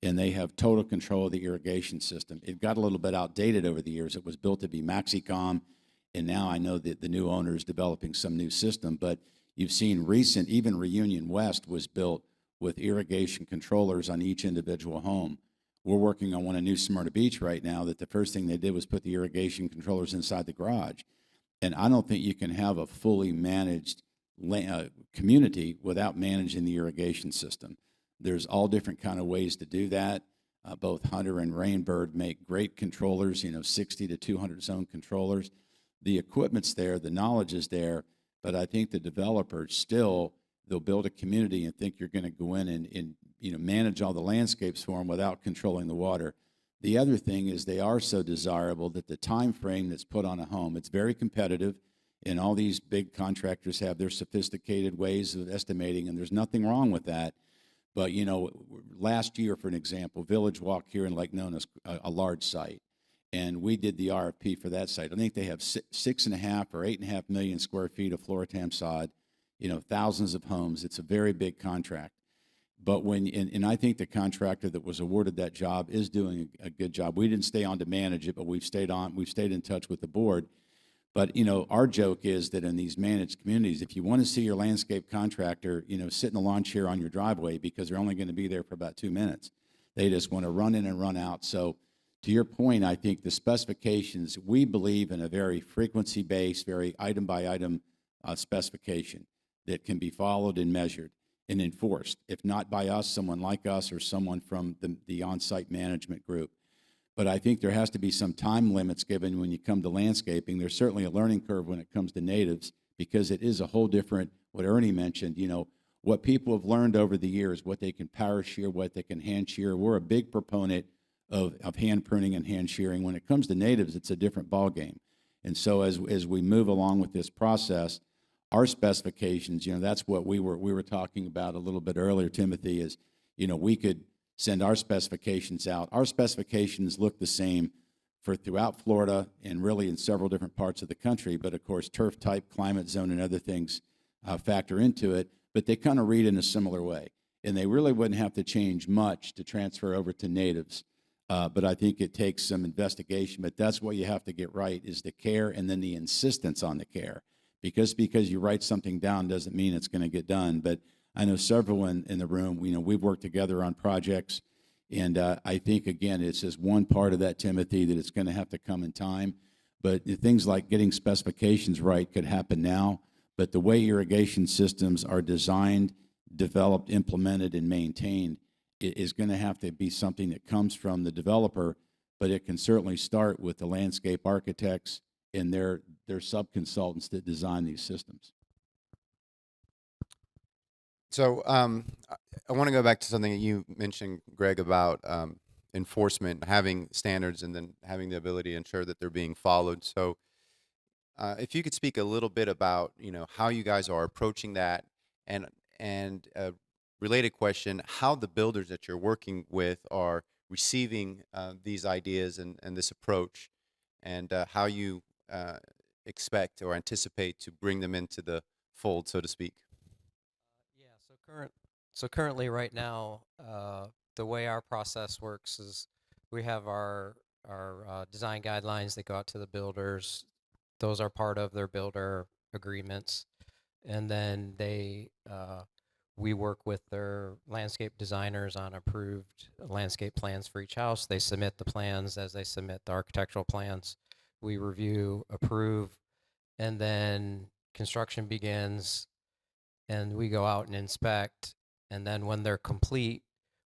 and they have total control of the irrigation system. It got a little bit outdated over the years. It was built to be MaxiCom, and now I know that the new owner is developing some new system. But you've seen even Reunion West was built with irrigation controllers on each individual home. We're working on one in New Smyrna Beach right now that the first thing they did was put the irrigation controllers inside the garage. And I don't think you can have a fully managed community without managing the irrigation system. There's all different kind of ways to do that. Both Hunter and Rainbird make great controllers, 60 to 200 zone controllers. The equipment's there, the knowledge is there, but I think the developers still, they'll build a community and think you're going to go in and manage all the landscapes for them without controlling the water. The other thing is they are so desirable that the time frame that's put on a home, it's very competitive, and all these big contractors have their sophisticated ways of estimating, and there's nothing wrong with that. But, last year, for an example, Village Walk here in Lake Nona is a large site, and we did the RFP for that site. I think they have 6.5 or 8.5 million square feet of Floratam sod, thousands of homes. It's a very big contract. But and I think the contractor that was awarded that job is doing a good job. We didn't stay on to manage it, but we've stayed in touch with the board. But, our joke is that in these managed communities, if you want to see your landscape contractor, sit in a lawn chair on your driveway, because they're only going to be there for about 2 minutes. They just want to run in and run out. So to your point, I think the specifications, we believe in a very frequency-based, very item-by-item specification that can be followed and measured. and enforced. If not by us, someone like us or someone from the on-site management group. But I think there has to be some time limits given when you come to landscaping. There's certainly a learning curve when it comes to natives, because it is a whole different, what Ernie mentioned, what people have learned over the years, what they can power shear, what they can hand shear. We're a big proponent of hand pruning and hand shearing. When it comes to natives, it's a different ballgame. And so as we move along with this process, our specifications, that's what we were talking about a little bit earlier, Timothy, is, we could send our specifications out. Our specifications look the same for throughout Florida and really in several different parts of the country, but of course turf type, climate zone, and other things factor into it, but they kind of read in a similar way. And they really wouldn't have to change much to transfer over to natives, but I think it takes some investigation, but that's what you have to get right, is the care and then the insistence on the care. Because you write something down doesn't mean it's going to get done. But I know several in the room, we've worked together on projects, and I think, again, it's just one part of that, Timothy, that it's going to have to come in time. But things like getting specifications right could happen now, but the way irrigation systems are designed, developed, implemented, and maintained is going to have to be something that comes from the developer, but it can certainly start with the landscape architects and their sub-consultants that design these systems. So I want to go back to something that you mentioned, Greg, about enforcement, having standards, and then having the ability to ensure that they're being followed. So if you could speak a little bit about, how you guys are approaching that, and a related question, how the builders that you're working with are receiving these ideas and this approach, and how you expect or anticipate to bring them into the fold, so to speak. Yeah, so currently right now, the way our process works is we have our design guidelines that go out to the builders. Those are part of their builder agreements, and then we work with their landscape designers on approved landscape plans for each house. They submit the plans as they submit the architectural plans. We review, approve, and then construction begins, and we go out and inspect. And then when they're complete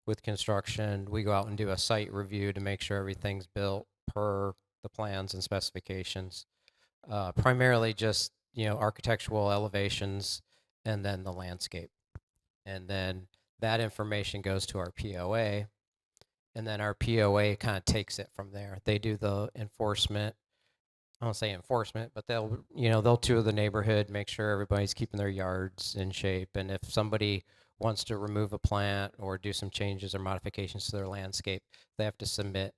with construction, we go out and do a site review to make sure everything's built per the plans and specifications. Primarily just, architectural elevations and then the landscape. And then that information goes to our POA, and then our POA kind of takes it from there. They do the enforcement. I don't say enforcement, but they'll tour the neighborhood, make sure everybody's keeping their yards in shape. And if somebody wants to remove a plant or do some changes or modifications to their landscape, they have to submit,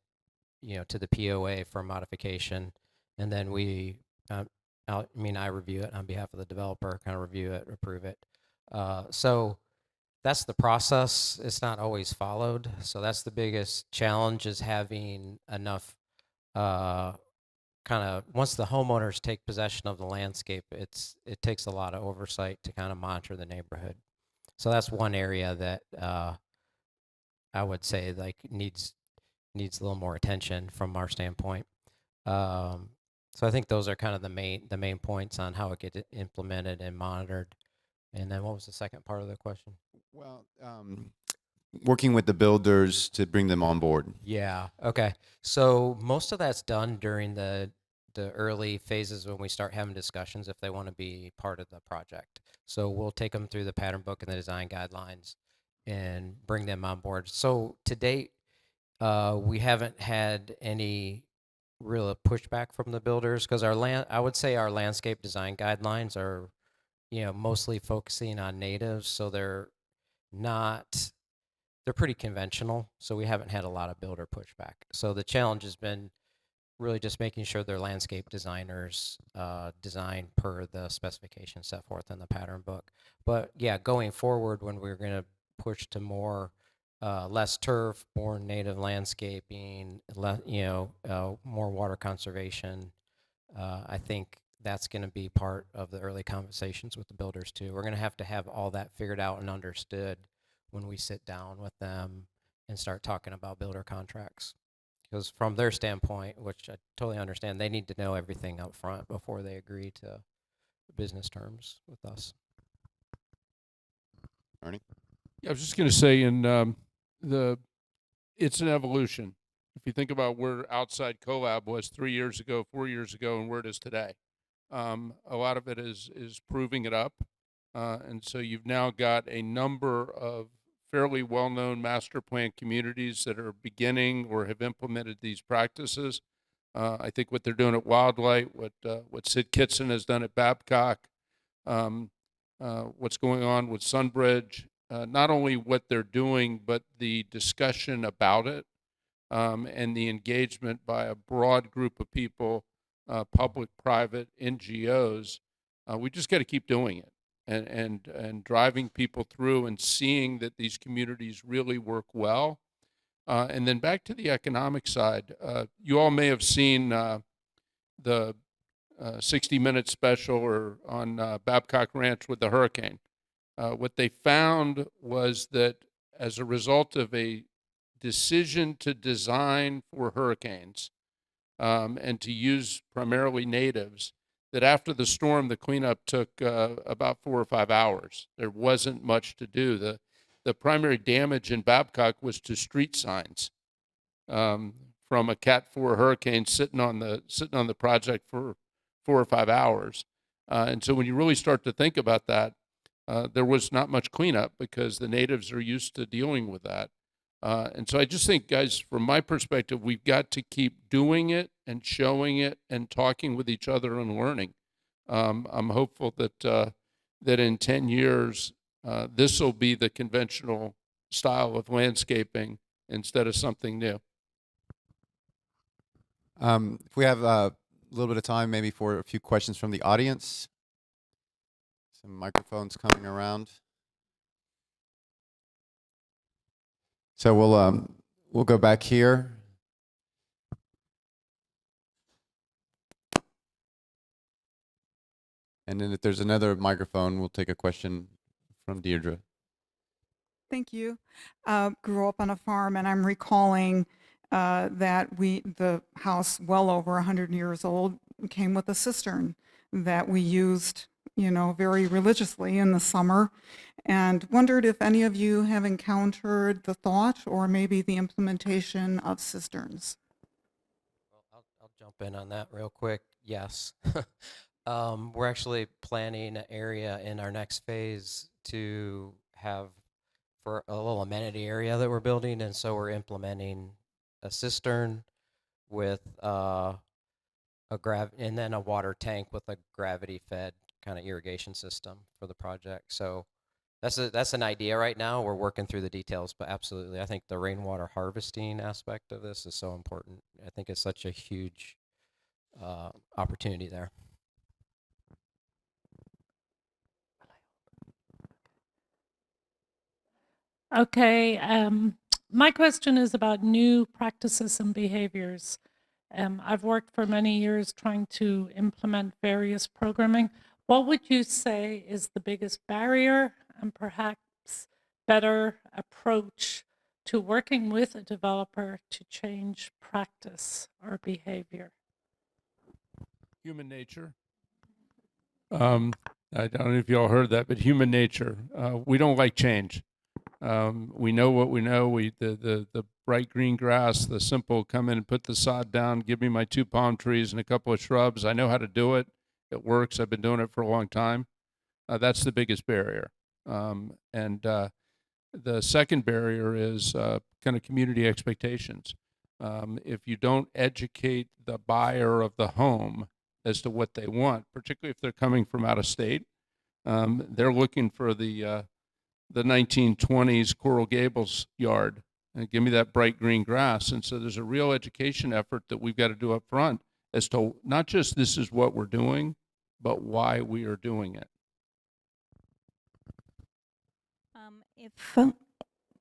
to the POA for modification. And then I review it on behalf of the developer, kind of review it, approve it. So that's the process. It's not always followed. So that's the biggest challenge, is having enough once the homeowners take possession of the landscape, it takes a lot of oversight to kind of monitor the neighborhood. So that's one area that I would say needs a little more attention from our standpoint. So I think those are kind of the main points on how it gets implemented and monitored. And then what was the second part of the question? Well, working with the builders to bring them on board. Yeah. Okay. So most of that's done during the early phases when we start having discussions if they want to be part of the project. So we'll take them through the pattern book and the design guidelines and bring them on board. So to date, we haven't had any real pushback from the builders, because I would say our landscape design guidelines are, mostly focusing on natives. So they're pretty conventional. So we haven't had a lot of builder pushback. So the challenge has been really just making sure their landscape designers design per the specifications set forth in the pattern book. But yeah, going forward, when we're going to push to more less turf, more native landscaping, more water conservation, I think that's going to be part of the early conversations with the builders too. We're going to have all that figured out and understood when we sit down with them and start talking about builder contracts. Because from their standpoint, which I totally understand, they need to know everything up front before they agree to business terms with us. Ernie? Yeah, I was just going to say, it's an evolution. If you think about where outside Collab was 3 years ago, 4 years ago, and where it is today, a lot of it is proving it up, and so you've now got a number of fairly well-known master plan communities that are beginning or have implemented these practices. I think what they're doing at Wildlight, what Sid Kitson has done at Babcock, um, what's going on with Sunbridge, not only what they're doing, but the discussion about it, and the engagement by a broad group of people, public, private, NGOs. We just got to keep doing it and driving people through and seeing that these communities really work well. And then back to the economic side, you all may have seen the 60-minute special or on Babcock Ranch with the hurricane. What they found was that as a result of a decision to design for hurricanes, and to use primarily natives, that after the storm, the cleanup took about 4 or 5 hours. There wasn't much to do. The primary damage in Babcock was to street signs, from a Cat 4 hurricane sitting on the project for 4 or 5 hours. And so when you really start to think about that, there was not much cleanup because the natives are used to dealing with that. And so I just think, guys, from my perspective, we've got to keep doing it and showing it and talking with each other and learning. I'm hopeful that in 10 years, this will be the conventional style of landscaping instead of something new. If we have a little bit of time, maybe for a few questions from the audience. Some microphones coming around. So we'll go back here. And then if there's another microphone, we'll take a question from Deirdre. Thank you. Grew up on a farm, and I'm recalling that the house, well over 100 years old, came with a cistern that we used, very religiously in the summer, and wondered if any of you have encountered the thought or maybe the implementation of cisterns. Well, I'll jump in on that real quick. Yes. We're actually planning an area in our next phase to have for a little amenity area that we're building, and so we're implementing a cistern with and then a water tank with a gravity-fed kind of irrigation system for the project. So that's an idea right now. We're working through the details, but absolutely, I think the rainwater harvesting aspect of this is so important. I think it's such a huge opportunity there. Okay, my question is about new practices and behaviors. I've worked for many years trying to implement various programming. What would you say is the biggest barrier and perhaps better approach to working with a developer to change practice or behavior? Human nature. I don't know if you all heard that, but human nature. We don't like change. We know what we know. The bright green grass, the simple come in and put the sod down, give me my 2 palm trees and a couple of shrubs. I know how to do it. It works. I've been doing it for a long time. That's the biggest barrier. And the second barrier is kind of community expectations. If you don't educate the buyer of the home as to what they want, particularly if they're coming from out of state, they're looking for the 1920s Coral Gables yard and give me that bright green grass. And so there's a real education effort that we've got to do up front as to not just this is what we're doing, but why we are doing it.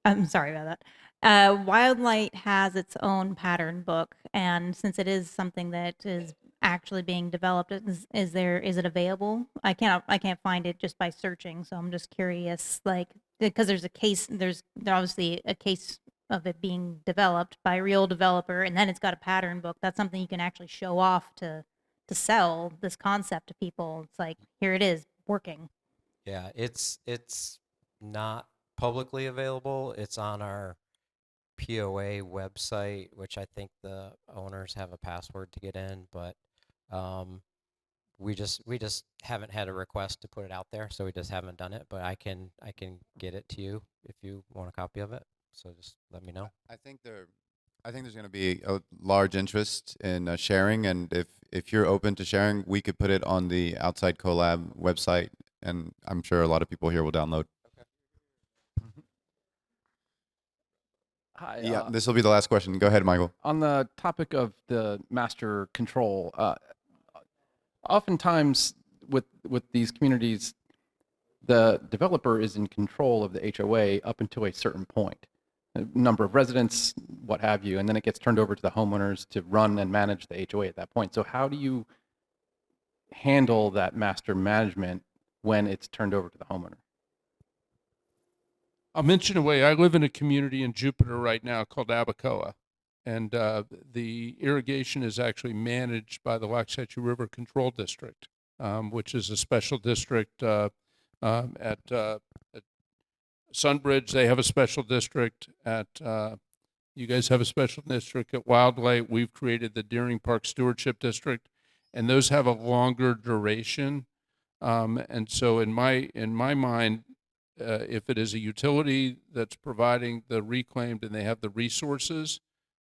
I'm sorry about that. Wildlight has its own pattern book, and since it is something that is actually being developed, is it available? I can't find it just by searching, so I'm just curious, like, because there's obviously a case of it being developed by a real developer, and then it's got a pattern book. That's something you can actually show off to sell this concept to people. It's like, here it is working. Yeah, it's not publicly available. It's on our POA website, which I think the owners have a password to get in, but we just haven't had a request to put it out there, so we just haven't done it. But I can get it to you if you want a copy of it. So just let me know. I think there's going to be a large interest in sharing, and if you're open to sharing, we could put it on the Outside Collab website, and I'm sure a lot of people here will download. Hi. Yeah, this will be the last question. Go ahead, Michael. On the topic of the master control, oftentimes with these communities, the developer is in control of the HOA up until a certain point, a number of residents, what have you, and then it gets turned over to the homeowners to run and manage the HOA at that point. So how do you handle that master management when it's turned over to the homeowner? I'll mention a way. I live in a community in Jupiter right now called Abacoa, and the irrigation is actually managed by the Waxahachie River Control District, which is a special district at Sunbridge. They have a special district at. You guys have a special district at Wildlight. We've created the Deering Park Stewardship District, and those have a longer duration. And so, in my mind, if it is a utility that's providing the reclaimed and they have the resources,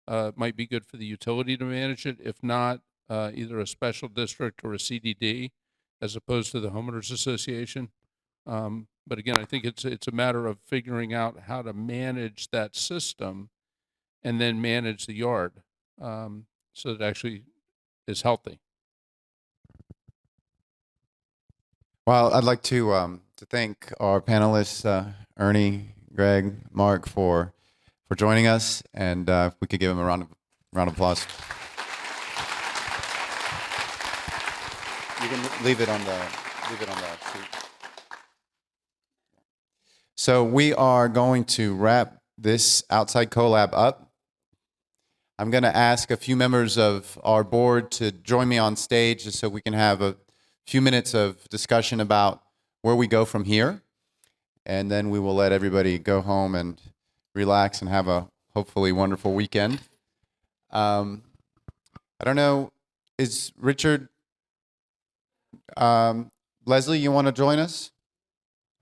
it might be good for the utility to manage it. If not, either a special district or a CDD, as opposed to the homeowners association. But again, I think it's a matter of figuring out how to manage that system, and then manage the yard, so that it actually is healthy. Well, I'd like to thank our panelists, Ernie, Greg, Mark, for joining us, and if we could give them a round of applause. You can leave it on the seat. So we are going to wrap this Outside Collab up. I'm going to ask a few members of our board to join me on stage just so we can have a few minutes of discussion about where we go from here. And then we will let everybody go home and relax and have a hopefully wonderful weekend. I don't know, is Richard, Leslie, you want to join us?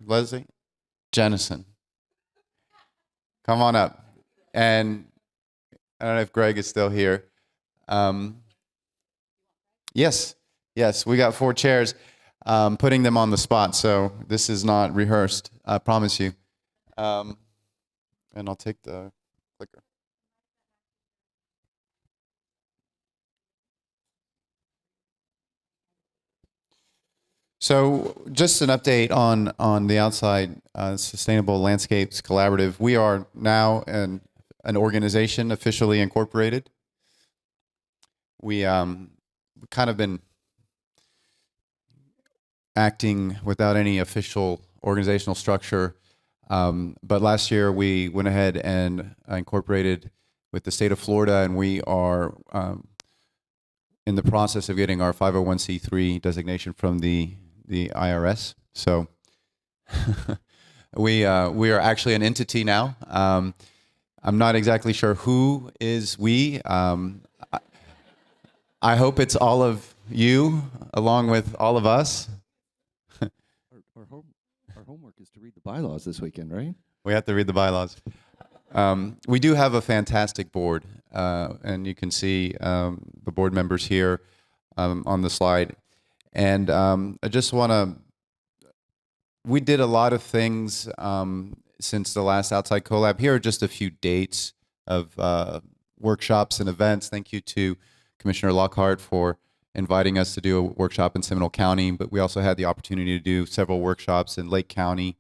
Leslie? Jennison. Come on up. And I don't know if Greg is still here. Yes, we got 4 chairs, putting them on the spot, so this is not rehearsed, I promise you. And I'll take the clicker. So just an update on the Outside Sustainable Landscapes Collaborative. We are now an organization officially incorporated. We kind of been acting without any official organizational structure, but last year we went ahead and incorporated with the state of Florida, and we are in the process of getting our 501c3 designation from the IRS. So we are actually an entity now. I'm not exactly sure who is we. I hope it's all of you, along with all of us. Our homework is to read the bylaws this weekend, right? We have to read the bylaws. We do have a fantastic board, and you can see the board members here on the slide. And I just want to, we did a lot of things since the last Outside Collab. Here are just a few dates of workshops and events. Thank you to Commissioner Lockhart for inviting us to do a workshop in Seminole County, but we also had the opportunity to do several workshops in Lake County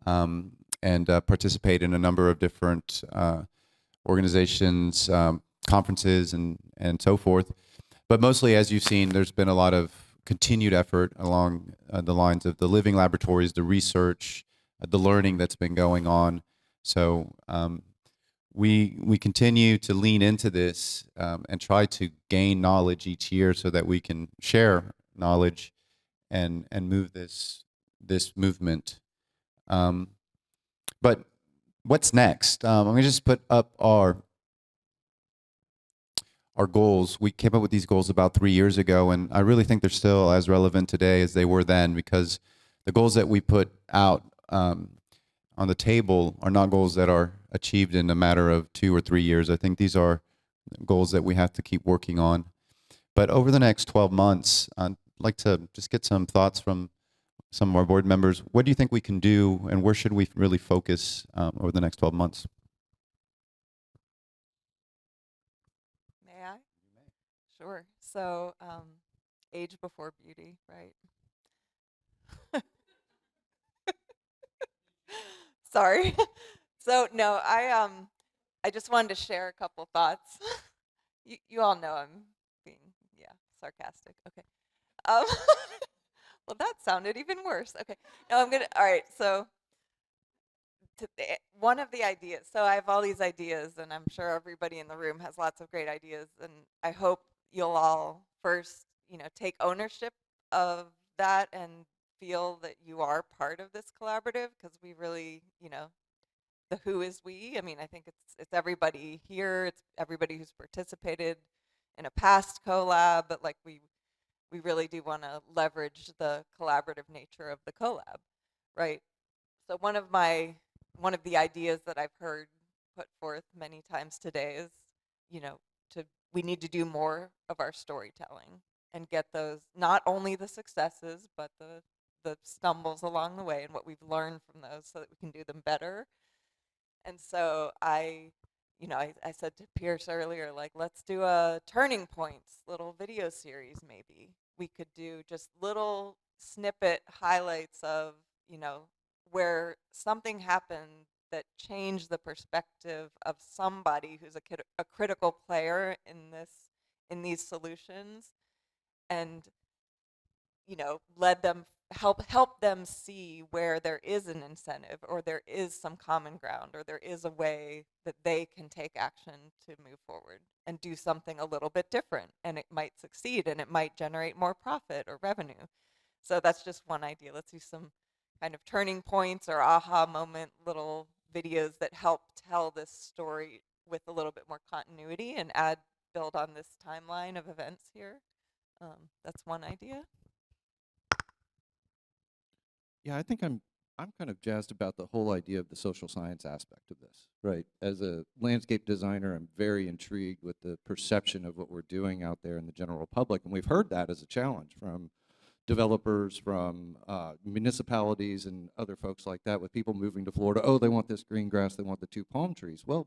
and participate in a number of different organizations, conferences, and so forth. But mostly, as you've seen, there's been a lot of continued effort along the lines of the living laboratories, the research, the learning that's been going on. So we continue to lean into this and try to gain knowledge each year so that we can share knowledge and move this movement. But what's next? I'm going to just put up our goals. We came up with these goals about 3 years ago, and I really think they're still as relevant today as they were then, because the goals that we put out on the table are not goals that are achieved in a matter of 2 or 3 years. I think these are goals that we have to keep working on. But over the next 12 months, I'd like to just get some thoughts from some of our board members. What do you think we can do, and where should we really focus over the next 12 months? May I? Sure. So, age before beauty, right? Sorry. So no, I just wanted to share a couple thoughts. You all know I'm being, yeah, sarcastic. Okay. Um, well, that sounded even worse. Okay. No, all right. So one of the ideas, so I have all these ideas, and I'm sure everybody in the room has lots of great ideas, and I hope you'll all first, take ownership of that and feel that you are part of this collaborative, because we really, the who is we. I mean, I think it's everybody here. It's everybody who's participated in a past collab, but like we really do want to leverage the collaborative nature of the collab, right? So one of the ideas that I've heard put forth many times today is, we need to do more of our storytelling and get those, not only the successes, but the stumbles along the way and what we've learned from those, so that we can do them better. And so I said to Pierce earlier, like, let's do a turning points little video series. Maybe we could do just little snippet highlights of, where something happened that changed the perspective of somebody who's a critical player in these solutions, and led them help them see where there is an incentive, or there is some common ground, or there is a way that they can take action to move forward and do something a little bit different, and it might succeed, and it might generate more profit or revenue. So that's just one idea. Let's do some kind of turning points or aha moment little videos that help tell this story with a little bit more continuity and build on this timeline of events here. That's one idea. Yeah, I think I'm kind of jazzed about the whole idea of the social science aspect of this, right? As a landscape designer, I'm very intrigued with the perception of what we're doing out there in the general public, and we've heard that as a challenge from developers, from municipalities and other folks like that, with people moving to Florida. Oh, they want this green grass, they want the 2 palm trees. Well,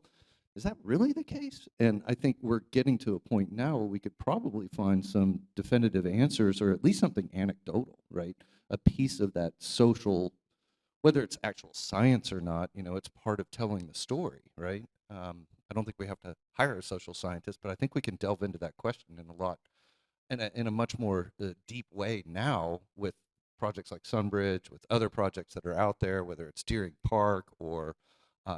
is that really the case? And I think we're getting to a point now where we could probably find some definitive answers, or at least something anecdotal, right? A piece of that social, whether it's actual science or not, it's part of telling the story, right? I don't think we have to hire a social scientist, but I think we can delve into that question in a much more deep way now, with projects like Sunbridge, with other projects that are out there, whether it's Deering Park, or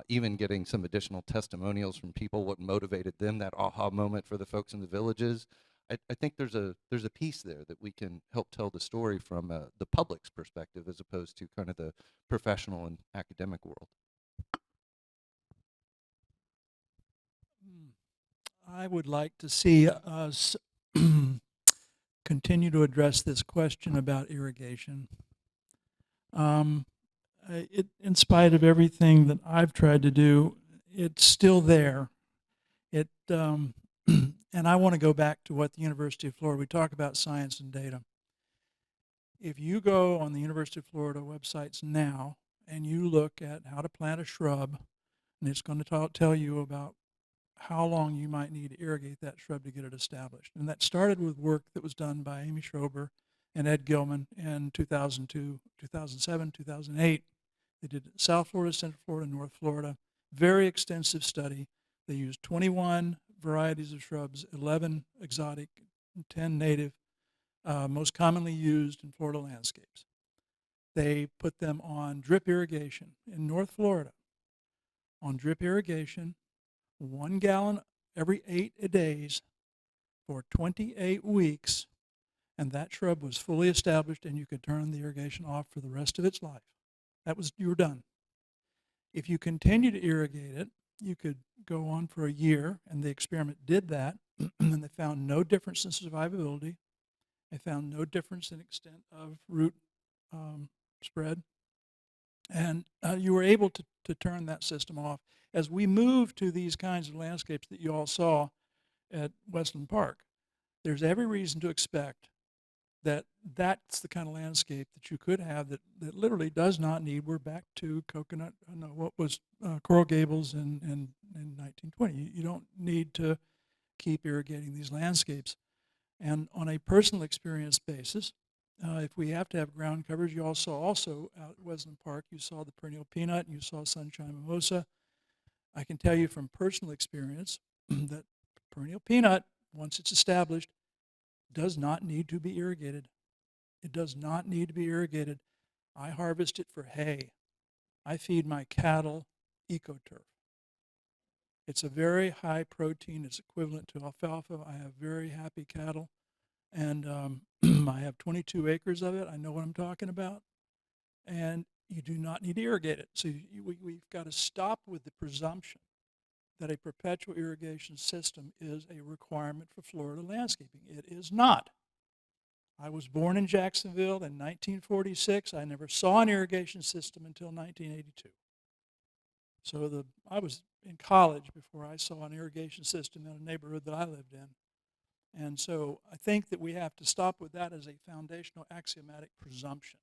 even getting some additional testimonials from people, what motivated them, that aha moment for the folks in the villages. I think there's a piece there that we can help tell the story from the public's perspective, as opposed to kind of the professional and academic world. I would like to see us continue to address this question about irrigation. In spite of everything that I've tried to do, it's still there. And I want to go back to what the University of Florida, we talk about science and data. If you go on the University of Florida websites now and you look at how to plant a shrub, and it's going to tell you about how long you might need to irrigate that shrub to get it established. And that started with work that was done by Amy Schrober and Ed Gilman in 2002, 2007, 2008. They did it in South Florida, Central Florida, North Florida. Very extensive study. They used 21 varieties of shrubs, 11 exotic, 10 native, most commonly used in Florida landscapes. They put them on drip irrigation in North Florida. On drip irrigation, 1 gallon every 8 days for 28 weeks, and that shrub was fully established, and you could turn the irrigation off for the rest of its life. You were done. If you continue to irrigate it, you could go on for a year, and the experiment did that, and they found no difference in survivability. They found no difference in extent of root spread, and you were able to turn that system off. As we move to these kinds of landscapes that you all saw at Westland Park, there's every reason to expect that that's the kind of landscape that you could have that literally does not need. We're back to coconut, no, what was Coral Gables in 1920. You don't need to keep irrigating these landscapes. And on a personal experience basis, if we have to have ground coverage, you also out at Westland Park, you saw the perennial peanut, and you saw sunshine mimosa. I can tell you from personal experience that perennial peanut, once it's established, does not need to be irrigated. It does not need to be irrigated. I harvest it for hay. I feed my cattle EcoTurf. It's a very high protein. It's equivalent to alfalfa. I have very happy cattle, and I have 22 acres of it. I know what I'm talking about, and you do not need to irrigate it. So we've got to stop with the presumption that a perpetual irrigation system is a requirement for Florida landscaping. It is not. I was born in Jacksonville in 1946. I never saw an irrigation system until 1982. So I was in college before I saw an irrigation system in a neighborhood that I lived in. And so I think that we have to stop with that as a foundational axiomatic presumption.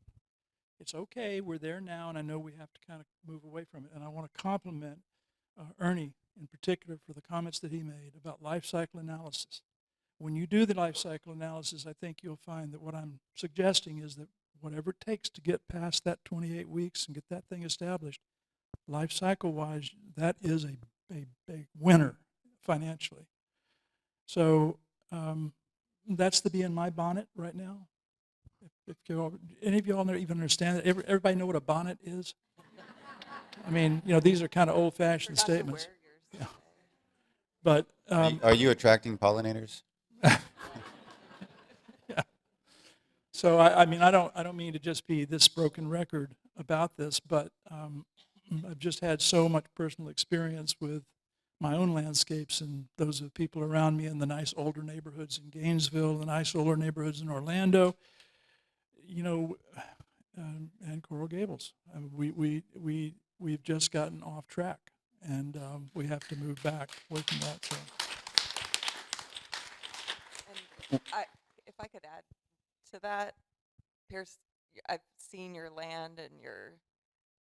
It's okay, we're there now, and I know we have to kind of move away from it. And I want to compliment Ernie in particular for the comments that he made about life cycle analysis. When you do the life cycle analysis, I think you'll find that what I'm suggesting is that whatever it takes to get past that 28 weeks and get that thing established, life cycle wise, that is a winner financially. So that's the bee in my bonnet right now. If any of you all even understand that, everybody know what a bonnet is? I mean, these are kind of old-fashioned statements. Yeah. But Are you attracting pollinators? yeah. So I mean, I don't mean to just be this broken record about this, but I've just had so much personal experience with my own landscapes and those of people around me in the nice older neighborhoods in Gainesville, the nice older neighborhoods in Orlando, and Coral Gables. We've just gotten off track, and we have to move back away from that. So. And if I could add to that, Pierce, I've seen your land and your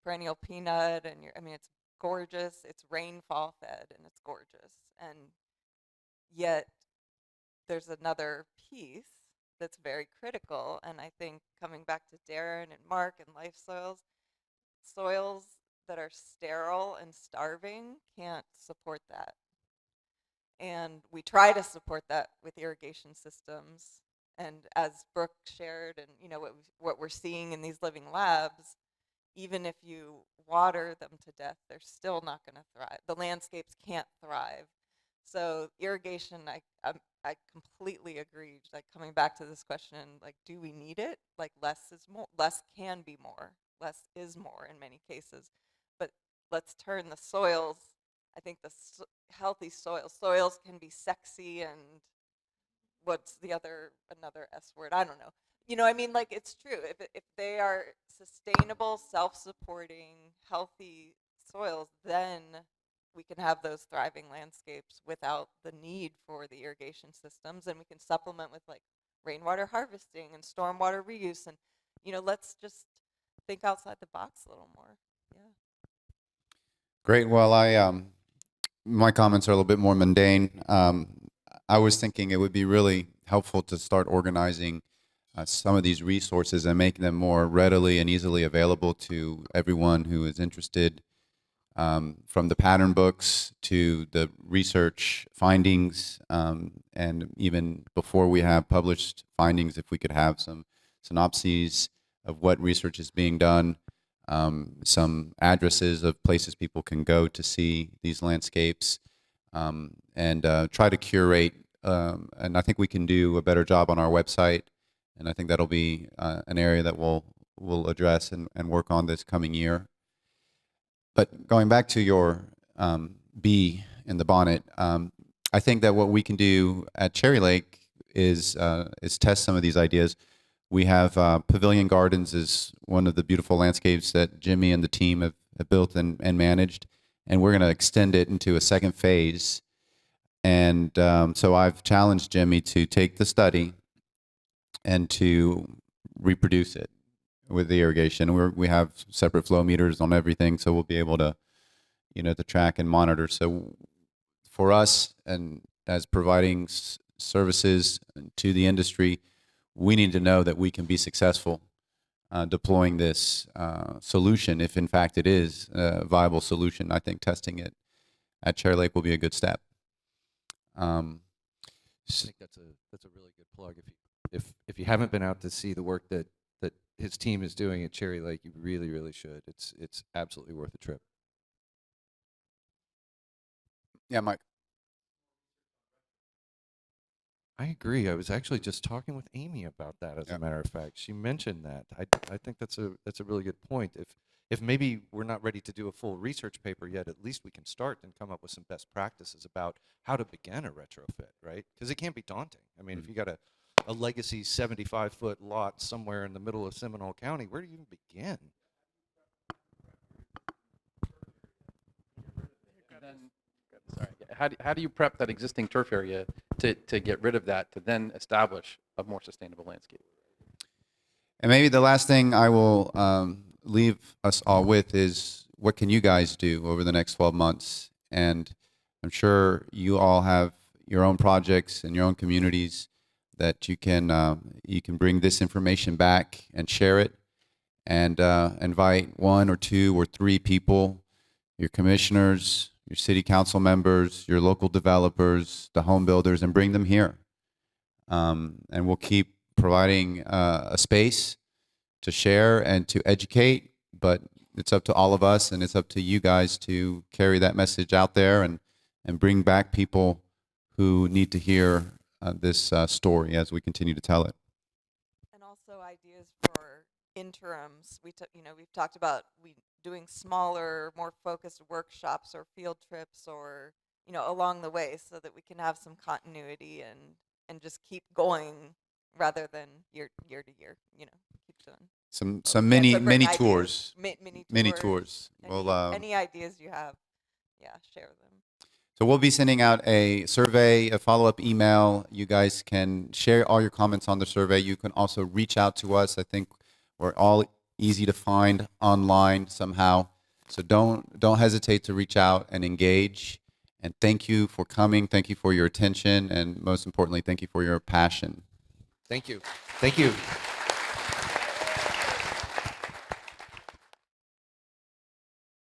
perennial peanut, and it's gorgeous. It's rainfall fed, and it's gorgeous. And yet, there's another piece that's very critical, and I think coming back to Darren and Mark and life soils that are sterile and starving can't support that. And we try to support that with irrigation systems. And as Brooke shared, and what we're seeing in these living labs, even if you water them to death, they're still not going to thrive. The landscapes can't thrive. So irrigation, I completely agree. Like coming back to this question, like, do we need it? Like less is more. Less can be more. Less is more in many cases. But let's turn the soils. I think healthy soils can be sexy, and what's another S word? I don't know. Like it's true. If they are sustainable, self-supporting, healthy soils, then we can have those thriving landscapes without the need for the irrigation systems, and we can supplement with like rainwater harvesting and stormwater reuse, and let's just think outside the box a little more. Yeah. Great. Well, my comments are a little bit more mundane. I was thinking it would be really helpful to start organizing some of these resources and making them more readily and easily available to everyone who is interested, from the pattern books to the research findings, and even before we have published findings, if we could have some synopses of what research is being done, some addresses of places people can go to see these landscapes, and try to curate. And I think we can do a better job on our website, and I think that'll be an area that we'll address and work on this coming year. But going back to your bee in the bonnet, I think that what we can do at Cherry Lake is test some of these ideas. We have Pavilion Gardens is one of the beautiful landscapes that Jimmy and the team have built and managed, and we're going to extend it into a second phase. And so I've challenged Jimmy to take the study and to reproduce it with the irrigation. We have separate flow meters on everything, so we'll be able to, to track and monitor. So for us, and as providing services to the industry, we need to know that we can be successful deploying this solution, if in fact it is a viable solution. I think testing it at Cherry Lake will be a good step. I think that's a really good plug. If you haven't been out to see the work that his team is doing at Cherry Lake, you really should. It's absolutely worth a trip. Yeah, Mike. I agree. I was actually just talking with Amy about that. As a matter of fact, she mentioned that. I think that's a really good point. If maybe we're not ready to do a full research paper yet, at least we can start and come up with some best practices about how to begin a retrofit, right? Because it can't be daunting. I mean, if you got a legacy 75-foot lot somewhere in the middle of Seminole County, where do you even begin? How do you prep that existing turf area to get rid of that, to then establish a more sustainable landscape? And maybe the last thing I will leave us all with is, what can you guys do over the next 12 months? And I'm sure you all have your own projects and your own communities that you can bring this information back and share it, and invite 1 or 2 or 3 people, your commissioners, your city council members, your local developers, the home builders, and bring them here. And we'll keep providing a space to share and to educate, but it's up to all of us, and it's up to you guys to carry that message out there and bring back people who need to hear this story as we continue to tell it. And also ideas for interims. We've talked about doing smaller, more focused workshops or field trips, or along the way, so that we can have some continuity and just keep going rather than year to year. Keep doing Some mini tours. Mini tours. Any ideas you have, share them. So we'll be sending out a survey, a follow-up email. You guys can share all your comments on the survey. You can also reach out to us. I think we're all easy to find online somehow. So don't hesitate to reach out and engage. And thank you for coming. Thank you for your attention. And most importantly, thank you for your passion. Thank you. Thank you.